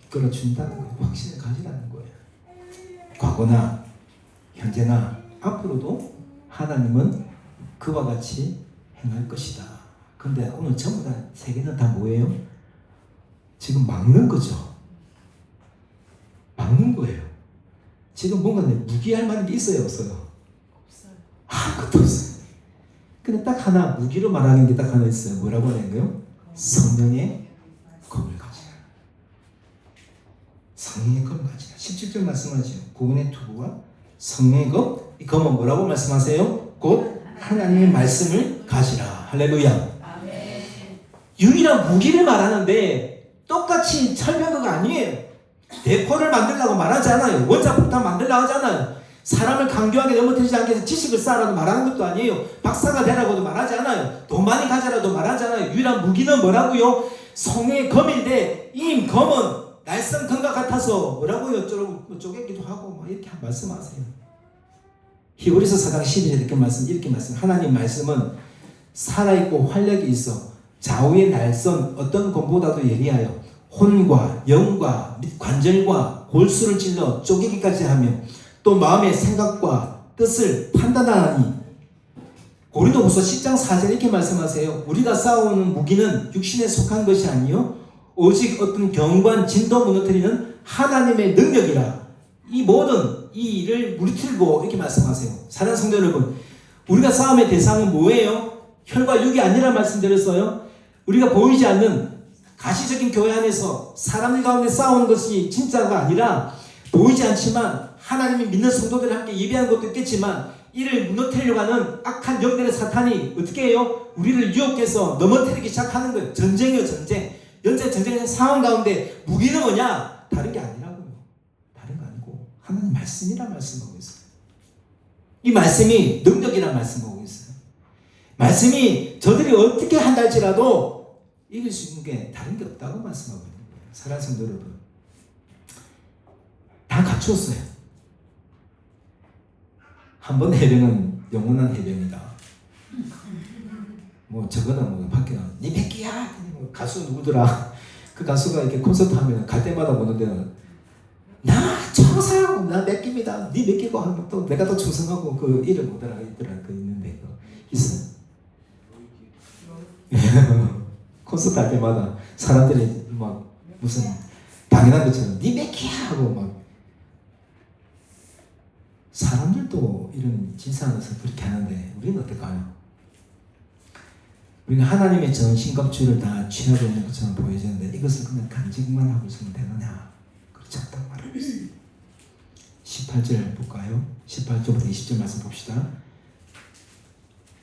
이끌어준다는 거예요. 확신을 가지라는 거예요. 과거나 현재나 앞으로도 하나님은 그와 같이 행할 것이다. 그런데 오늘 전부 다 세계는 다 뭐예요? 지금 막는 거죠. 막는 거예요. 지금 뭔가 무기할 만한 게 있어요, 없어요? 없어요. 아무것도 없어요. 근데 딱 하나 무기로 말하는 게 딱 하나 있어요. 뭐라고 하는 거예요? 성령의 검을 가지라. 성령의 검을 가지라. 17절 말씀하죠. 구원의 투구와 성령의 검. 이 검은 뭐라고 말씀하세요? 곧 하나님의 말씀을 가지라. 할렐루야. 아멘. 유일한 무기를 말하는데 똑같이 설명도가 아니에요. 대포를 만들라고 말하지 않아요. 원자폭탄 만들라고 하지 않아요. 사람을 강교하게 넘어뜨리지 않게 해서 지식을 쌓으라고 말하는 것도 아니에요. 박사가 되라고도 말하지 않아요. 돈 많이 가져라도 말하지 않아요. 유일한 무기는 뭐라고요? 성의 검인데 이 검은 날선 검과 같아서 뭐라고요? 쪼개기도 하고 뭐 이렇게 말씀하세요. 히브리서 4장 11절에 이렇게 말씀. 하나님 말씀은 살아있고 활력이 있어 좌우의 날선 어떤 검보다도 예리하여 혼과 영과 및 관절과 골수를 찔러 쪼개기까지 하며 또 마음의 생각과 뜻을 판단하니. 고린도후서 10장 4절 이렇게 말씀하세요. 우리가 싸우는 무기는 육신에 속한 것이 아니요 오직 어떤 경관 진도 무너뜨리는 하나님의 능력이라. 이 모든 이 일을 무리틀고 이렇게 말씀하세요. 사랑하는 성도 여러분, 우리가 싸움의 대상은 뭐예요? 혈과 육이 아니라 말씀드렸어요. 우리가 보이지 않는 가시적인 교회 안에서 사람들 가운데 싸우는 것이 진짜가 아니라 보이지 않지만 하나님이 믿는 성도들이 함께 예배하는 것도 있겠지만 이를 무너뜨리려고 하는 악한 영들의 사탄이 어떻게 해요? 우리를 유혹해서 넘어뜨리기 시작하는 거예요. 전쟁이요, 전쟁. 현재 전쟁의 상황 가운데 무기는 뭐냐? 다른 게 아니라고요. 다른 거 아니고 하나님 말씀이라 말씀하고 있어요. 이 말씀이 능력이라 말씀하고 있어요. 말씀이 저들이 어떻게 한다 할지라도 이길 수 있는 게 다른 게 없다고 말씀하고 있는 거예요. 사랑하는 성도 여러분, 다 갖추었어요. 한 번 해병은 영원한 해병이다. 뭐 저거는 뭐 밖에 니 백기야. 가수 누구더라? 그 가수가 이렇게 콘서트 하면 갈 때마다 보는데 나 청사하고 나 맥깁니다. 니 맥기고 하면 또 내가 또 충성하고 그 이름 뭐더라 그 있는데 있어요. 콘서트 할 때마다 사람들이 막 무슨 당연한 것처럼 니 맥기야 하고 막. 사람들도 이런 진상에서 그렇게 하는데 우리는 어떨까요? 우리가 하나님의 전신갑주를 다 취하고 있는 것처럼 보여지는데 이것을 그냥 간직만 하고 있으면 되느냐? 그렇지 않다고 말하고 있습니다. 18절 볼까요? 18절부터 20절 말씀 봅시다.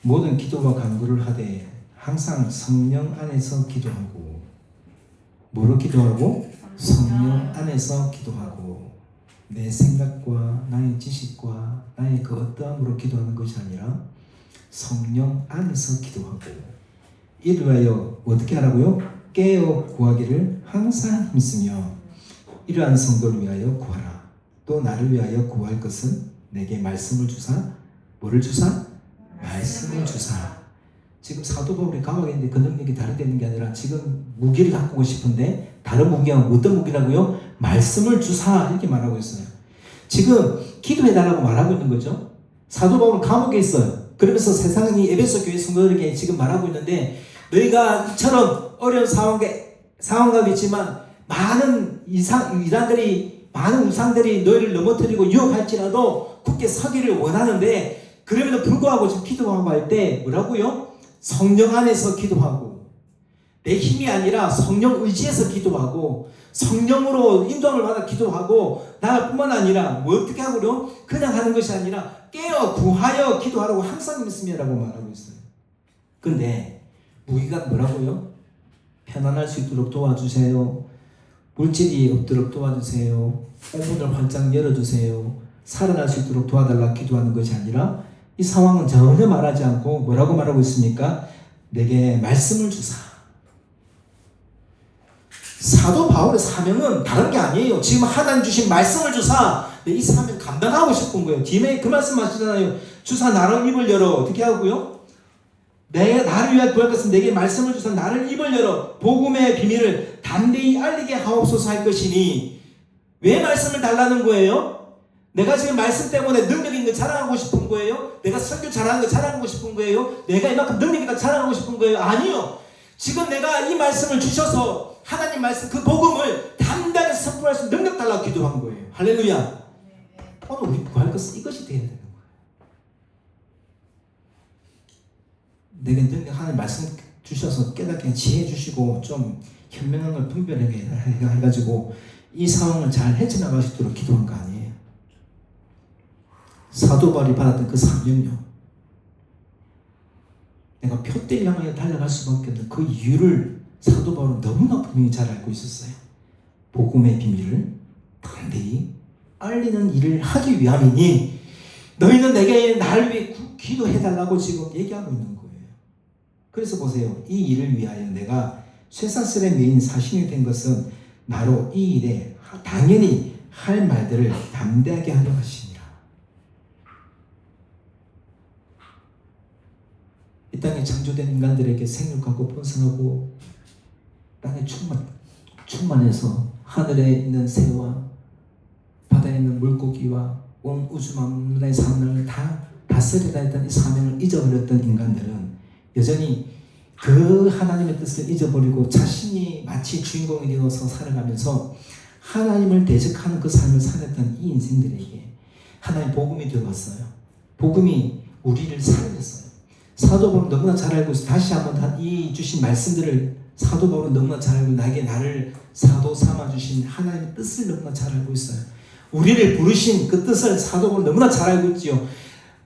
모든 기도와 간구를 하되 항상 성령 안에서 기도하고. 뭐로 기도하고? 성령 안에서 기도하고. 내 생각과 나의 지식과 나의 그 어떠함으로 기도하는 것이 아니라 성령 안에서 기도하고. 이를 위하여 어떻게 하라고요? 깨어 구하기를 항상 힘쓰며 이러한 성도를 위하여 구하라. 또 나를 위하여 구할 것은 내게 말씀을 주사. 뭐를 주사? 말씀을 주사. 지금 사도 바울이 감옥에 있는데 그 능력이 다르게 있는 게 아니라 지금 무기를 갖고 싶은데 다른 무기가 어떤 무기라고요? 말씀을 주사 이렇게 말하고 있어요. 지금 기도해달라고 말하고 있는 거죠. 사도 바울은 감옥에 있어요. 그러면서 세상이 에베소 교회 성도들에게 지금 말하고 있는데 너희가 이처럼 어려운 상황 가운데 있지만 많은 이단들이 많은 우상들이 너희를 넘어뜨리고 유혹할지라도 굳게 서기를 원하는데 그럼에도 불구하고 지금 기도하고 할 때 뭐라고요? 성령 안에서 기도하고 내 힘이 아니라 성령 의지에서 기도하고 성령으로 인도함을 받아 기도하고 나뿐만 아니라 뭐 어떻게 하고요? 그냥 하는 것이 아니라 깨어 구하여 기도하라고 항상 말씀이라고 말하고 있어요. 근데 무기가 뭐라고요? 편안할 수 있도록 도와주세요. 물질이 없도록 도와주세요. 오문을 활짝 열어주세요. 살아날 수 있도록 도와달라 기도하는 것이 아니라 이 상황은 전혀 말하지 않고 뭐라고 말하고 있습니까? 내게 말씀을 주사. 사도 바울의 사명은 다른 게 아니에요. 지금 하나님 주신 말씀을 주사 이 사명 감당하고 싶은 거예요. 뒤에 그 말씀 하시잖아요. 주사 나를 입을 열어. 어떻게 하고요? 나를 위하여 구할 것은 내게 말씀을 주사 나를 입을 열어 복음의 비밀을 담대히 알리게 하옵소서 할 것이니. 왜 말씀을 달라는 거예요? 내가 지금 말씀 때문에 능력 있는 거 자랑하고 싶은 거예요? 내가 설교 잘하는 거 자랑하고 싶은 거예요? 내가 이만큼 능력 있다 자랑하고 싶은 거예요? 아니요. 지금 내가 이 말씀을 주셔서 하나님 말씀 그 복음을 담대하게 선포할 수 있는 능력 달라고 기도한 거예요. 할렐루야. 오늘 우리 구할 것은 이것이 되어야 되는 거예요. 내게 능력 하나님 말씀 주셔서 깨닫게 지혜 주시고 좀 현명한 걸 분별하게 해가지고 이 상황을 잘 헤쳐나갈 수 있도록 기도한 거 아니에요. 사도 바울이 받았던 그 사명요. 내가 표대를 향하여 달려갈 수밖에 없는 그 이유를 사도 바울은 너무나 분명히 잘 알고 있었어요. 복음의 비밀을 담대히 알리는 일을 하기 위함이니 너희는 내게 나를 위해 기도해달라고 지금 얘기하고 있는 거예요. 그래서 보세요. 이 일을 위하여 내가 쇠사슬의 메인 사신이 된 것은 나로 이 일에 당연히 할 말들을 담대하게 하려 하시니라. 이 땅에 창조된 인간들에게 생육하고 번성하고 땅에 충만해서 하늘에 있는 새와 바다에 있는 물고기와 온 우주 만물의 사람을 다 다스리라 했던 이 사명을 잊어버렸던 인간들은 여전히 그 하나님의 뜻을 잊어버리고 자신이 마치 주인공이 되어서 살아가면서 하나님을 대적하는 그 삶을 살았던 이 인생들에게 하나님 복음이 되어왔어요. 복음이 우리를 살렸어요. 사도 바울은 너무나 잘 알고 있어요. 다시 한번 이 주신 말씀들을 사도 바울은 너무나 잘 알고 나를 사도 삼아주신 하나님의 뜻을 너무나 잘 알고 있어요. 우리를 부르신 그 뜻을 사도 바울은 너무나 잘 알고 있지요.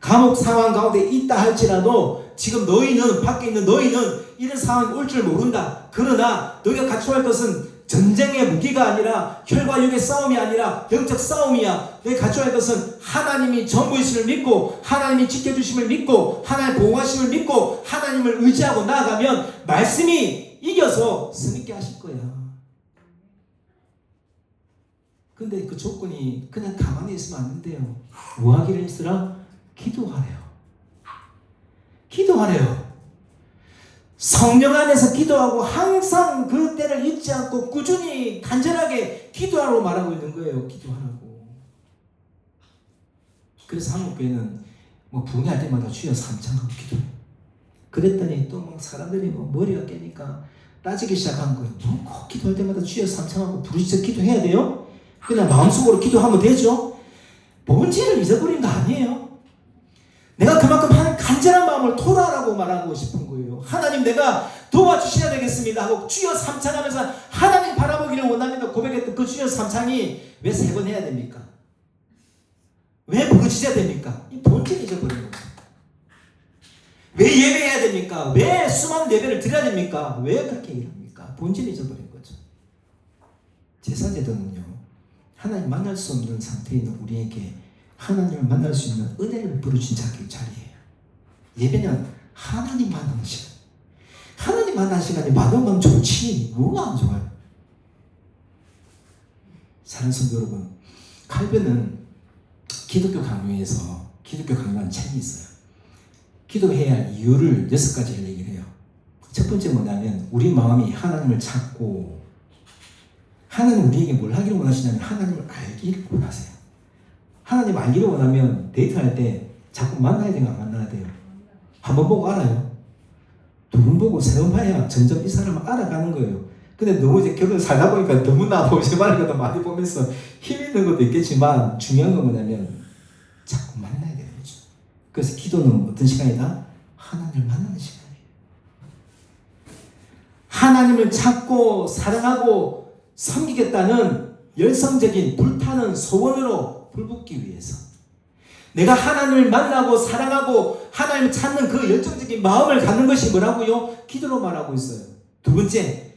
감옥 상황 가운데 있다 할지라도 지금 너희는 밖에 있는 너희는 이런 상황이 올 줄 모른다. 그러나 너희가 갖춰야 할 것은 전쟁의 무기가 아니라 혈과 육의 싸움이 아니라 영적 싸움이야. 너희 갖춰야 할 것은 하나님이 전부이심을 믿고 하나님이 지켜주심을 믿고 하나님 보호하심을 믿고 하나님을 의지하고 나아가면 말씀이 이겨서 승리케 하실 거야. 근데 그 조건이 그냥 가만히 있으면 안 된대요. 뭐 하기를 힘쓰라? 기도하래요. 기도하래요. 성령 안에서 기도하고 항상 그 때를 잊지 않고 꾸준히 간절하게 기도하라고 말하고 있는 거예요. 기도하라고. 그래서 한국교회는 뭐 붕괴할 때마다 주여 삼창하고 기도해요. 그랬더니 또 막 사람들이 뭐 머리가 깨니까 따지기 시작한 거예요. 뭐 꼭 기도할 때마다 주여 삼창하고 부르짖어 기도해야 돼요? 그냥 마음속으로 기도하면 되죠? 본질을 잊어버린 거 아니에요. 내가 그만큼 간절한 마음을 토로하라고 말하고 싶은 거예요. 하나님 내가 도와주셔야 되겠습니다 하고 주여 삼창하면서 하나님 바라보기를 원합니다 고백했던 그 주여 삼창이 왜 3번 해야 됩니까? 왜 부르짖어야 됩니까? 이 본질을 잊어버린 거죠. 왜 예배해야 됩니까? 왜 수많은 예배를 드려야 됩니까? 왜 그렇게 일합니까? 본질을 잊어버린 거죠. 제사제도는요, 하나님 만날 수 없는 상태에 있는 우리에게 하나님을 만날 수 있는 은혜를 부르신 자리예요. 예배는 하나님 만나는 시간. 하나님 만나는 시간에 만나면 좋지 뭐가 안 좋아요? 사랑하는 성도 여러분, 칼빈은 기독교 강요에서 기독교 강요한 책이 있어요. 기도해야 할 이유를 6가지를 얘기를 해요. 첫 번째 뭐냐면 우리 마음이 하나님을 찾고 하나님 우리에게 뭘 하기를 원하시냐면 하나님을 알기를 원하세요. 하나님 알기를 원하면 데이트할 때 자꾸 만나야 돼요? 안 만나야 돼요? 한 번 보고 알아요. 2번 보고 3번 봐야 점점 이 사람을 알아가는 거예요. 근데 너무 이제 결혼 살다 보니까 너무나 보지 말는 것도 많이 보면서 힘 있는 것도 있겠지만 중요한 건 뭐냐면 자꾸 만나야 되는 거죠. 그래서 기도는 어떤 시간이다? 하나님을 만나는 시간이에요. 하나님을 찾고 사랑하고 섬기겠다는 열성적인 불타는 소원으로 불붙기 위해서 내가 하나님을 만나고 사랑하고 하나님을 찾는 그 열정적인 마음을 갖는 것이 뭐라고요? 기도로 말하고 있어요. 2번째,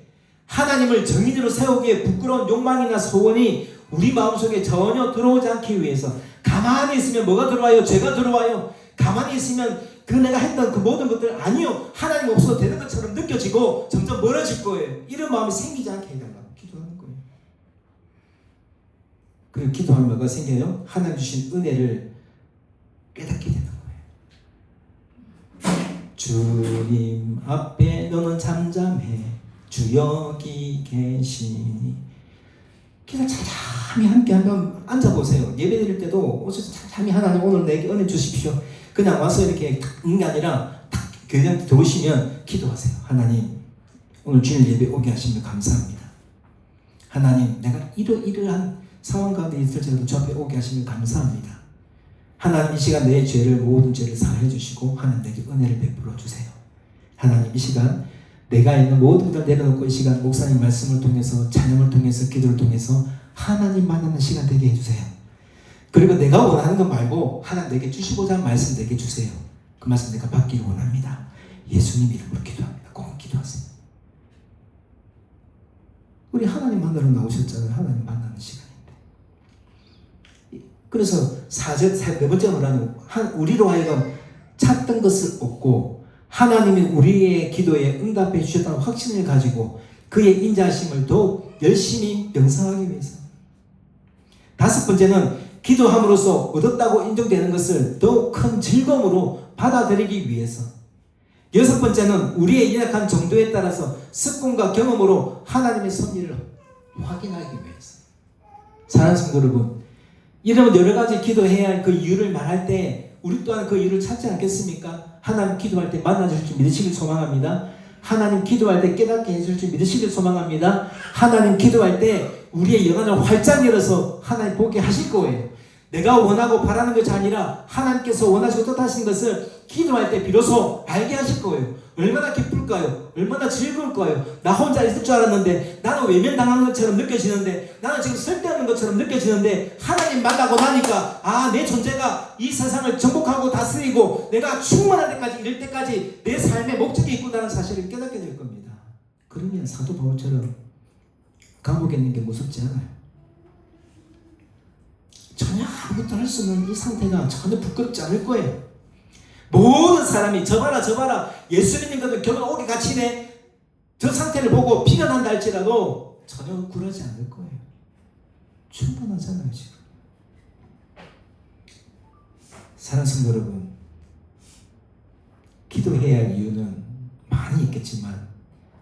하나님을 정인으로 세우기에 부끄러운 욕망이나 소원이 우리 마음속에 전혀 들어오지 않기 위해서 가만히 있으면 뭐가 들어와요? 죄가 들어와요. 가만히 있으면 그 내가 했던 그 모든 것들 아니요. 하나님 없어도 되는 것처럼 느껴지고 점점 멀어질 거예요. 이런 마음이 생기지 않게 해달라고 기도하는 거예요. 그리고 기도하면 뭐가 생겨요? 하나님 주신 은혜를 깨닫게 되는 거예요. 주님 앞에 너는 잠잠해 주 여기 계시니. 그냥 잠잠히 함께 한번 앉아보세요. 예배 드릴 때도 잠잠히 하나님 오늘 내게 은혜 주십시오. 그냥 와서 이렇게 있는 게 아니라 딱 교회에 들어오시면 기도하세요. 하나님 오늘 주일 예배 오게 하시면 감사합니다. 하나님 내가 이러한 상황 가운데 있을지라도 저 앞에 오게 하시면 감사합니다. 하나님 이 시간 내 죄를 모든 죄를 사해 주시고 하나님 내게 은혜를 베풀어 주세요. 하나님 이 시간 내가 있는 모든 것을 내려놓고 이 시간 목사님 말씀을 통해서 찬양을 통해서 기도를 통해서 하나님 만나는 시간 되게 해주세요. 그리고 내가 원하는 것 말고 하나님 내게 주시고자 하는 말씀 내게 주세요. 그 말씀 내가 받기를 원합니다. 예수님 이름으로 기도합니다. 꼭 기도하세요. 우리 하나님 만나러 나오셨잖아요. 하나님 만나는 시간인데 그래서 네 번째가 뭐라냐면 우리로 하여금 찾던 것을 얻고 하나님이 우리의 기도에 응답해 주셨다는 확신을 가지고 그의 인자하심을 더욱 열심히 명상하기 위해서. 다섯 번째는 기도함으로써 얻었다고 인정되는 것을 더욱 큰 즐거움으로 받아들이기 위해서. 여섯 번째는 우리의 연약한 정도에 따라서 습관과 경험으로 하나님의 섭리를 확인하기 위해서. 사랑하는 성도 여러분, 이러면 여러 가지 기도해야 할 그 이유를 말할 때 우리 또한 그 이유를 찾지 않겠습니까? 하나님 기도할 때 만나줄 줄 믿으시길 소망합니다. 하나님 기도할 때 깨닫게 해줄 줄 믿으시길 소망합니다. 하나님 기도할 때 우리의 영안을 활짝 열어서 하나님 보게 하실 거예요. 내가 원하고 바라는 것이 아니라 하나님께서 원하시고 뜻하신 것을 기도할 때 비로소 알게 하실 거예요. 얼마나 기쁠까요? 얼마나 즐거울까요? 나 혼자 있을 줄 알았는데 나는 외면당한 것처럼 느껴지는데 나는 지금 쓸데없는 것처럼 느껴지는데 하나님 만나고 나니까 내 존재가 이 세상을 정복하고 다스리고 내가 충만할 때까지 이럴 때까지 내 삶의 목적이 있구나라는 사실을 깨닫게 될 겁니다. 그러면 사도 바울처럼 감옥에 있는 게 무섭지 않아요. 전혀 아무것도 할 수 없는 이 상태가 전혀 부끄럽지 않을 거예요. 모든 사람이 저 봐라 예수 믿는 것도 결혼 오게 갇히네 저 상태를 보고 비난한다 할지라도 전혀 굴하지 않을 거예요. 충분하잖아요 지금. 사랑하는 성도 여러분, 기도해야 할 이유는 많이 있겠지만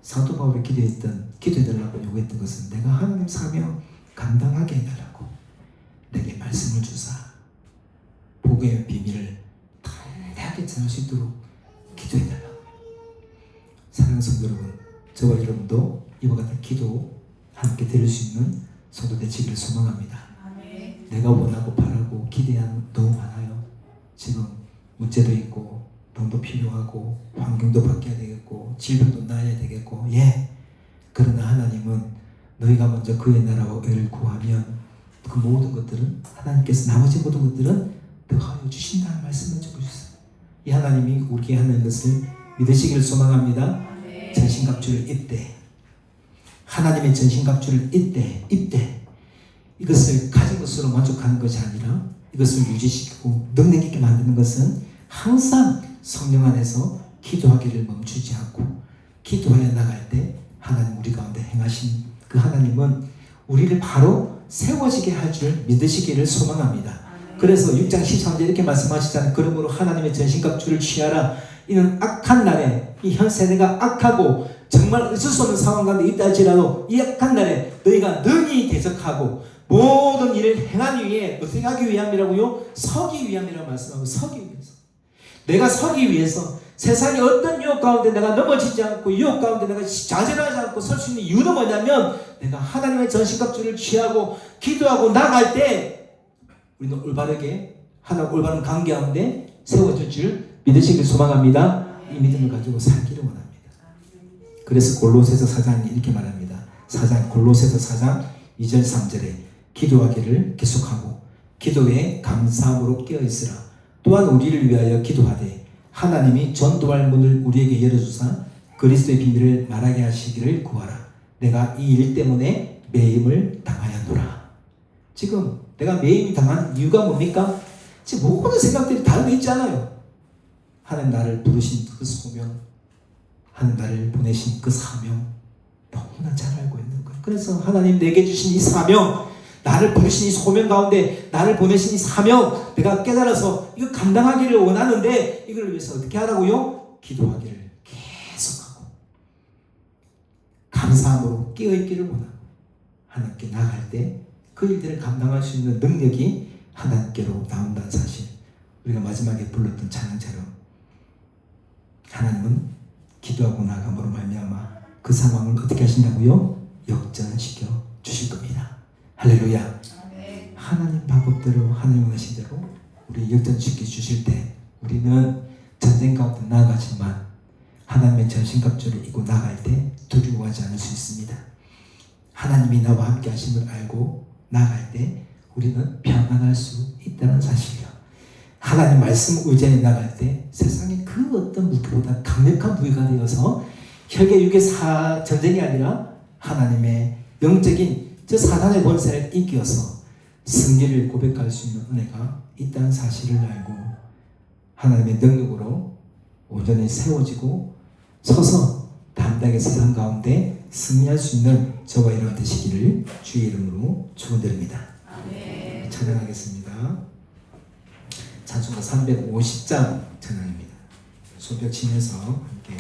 사도 바울이 기도해달라고 요구했던 것은 내가 하나님 사명 감당하게 해달라고 내게 말씀을 주사 복음의 비밀을 달달하게 전할 수 있도록 기도해달라고. 사랑하는 성도 여러분, 저와 여러분도 이와 같은 기도 함께 드릴 수 있는 성도 되시기를 소망합니다. 아멘. 내가 원하고 바라고 기대하는 너무 많아요. 지금 문제도 있고 돈도 필요하고 환경도 바뀌어야 되겠고 질병도 나아야 되겠고 그러나 하나님은 너희가 먼저 그의 나라와 의를 구하면 그 모든 것들은 하나님께서 나머지 모든 것들은 더하여 주신다는 말씀을 주셨어요. 이 하나님이 우리에게 하는 것을 믿으시기를 소망합니다. 전신갑주를 입되 하나님의 전신갑주를 입되 이것을 가진 것으로 만족하는 것이 아니라 이것을 유지시키고 능력 있게 만드는 것은 항상 성령 안에서 기도하기를 멈추지 않고 기도하여 나갈 때 하나님 우리 가운데 행하신 그 하나님은 우리를 바로 세워지게 할 줄 믿으시기를 소망합니다. 그래서 6장 13절 이렇게 말씀하시잖아요. 그러므로 하나님의 전신갑주를 취하라. 이는 악한 날에 이 현 세대가 악하고 정말 있을 수 없는 상황 가운데 있다 할지라도 이 악한 날에 너희가 능히 대적하고 모든 일을 행하기 위해 어떻게 하기 위함이라고요? 서기 위함이라고 말씀하고 서기 위해서. 내가 서기 위해서 세상의 어떤 유혹 가운데 내가 넘어지지 않고 유혹 가운데 내가 좌절하지 않고 설 수 있는 이유는 뭐냐면 내가 하나님의 전신갑주를 취하고 기도하고 나갈 때 우리는 올바르게 하나님 올바른 관계 가운데 세워질 줄 믿으시길 소망합니다. 이 믿음을 가지고 살기를 원합니다. 그래서 골로새서 4장이 이렇게 말합니다. 골로새서 4장 2절 3절에 기도하기를 계속하고 기도에 감사함으로 깨어있으라. 또한 우리를 위하여 기도하되 하나님이 전도할 문을 우리에게 열어주사 그리스도의 비밀을 말하게 하시기를 구하라. 내가 이 일 때문에 매임을 당하였노라. 지금 내가 매임 당한 이유가 뭡니까? 지금 모든 생각들이 다르게 있잖아요. 하나님 나를 부르신 그 소명, 하나님 나를 보내신 그 사명 너무나 잘 알고 있는 거예요. 그래서 하나님 내게 주신 이 사명, 나를 부르신 이 소명 가운데 나를 보내신 이 사명 내가 깨달아서 이거 감당하기를 원하는데 이걸 위해서 어떻게 하라고요? 기도하기를 계속하고 감사함으로 깨어있기를 원하고 하나님께 나갈 때 그 일들을 감당할 수 있는 능력이 하나님께로 나온다는 사실, 우리가 마지막에 불렀던 찬양처럼 하나님은 기도하고 나감으로 말미암아 그 상황을 어떻게 하신다고요? 역전시켜 주실 겁니다. 할렐루야. 하나님 방법대로 하나님 원하신 대로 우리 역전시켜 주실 때 우리는 전쟁 가운데 나아가지만 하나님의 전신갑주를 입고 나갈 때 두려워하지 않을 수 있습니다. 하나님이 나와 함께 하심을 알고 나갈 때 우리는 평안할 수 있다는 사실이요. 하나님 말씀 의지에 나갈 때 세상의 그 어떤 무기보다 강력한 무기가 되어서 혈계 육의 전쟁이 아니라 하나님의 영적인 저 사단의 권세를 이겨서 승리를 고백할 수 있는 은혜가 있다는 사실을 알고 하나님의 능력으로 온전히 세워지고 서서 담대하게 세상 가운데 승리할 수 있는 저와 여러분 되시기를 주의 이름으로 축원드립니다. 찬양하겠습니다. 찬송가 350장 찬양입니다. 손뼉 치면서 함께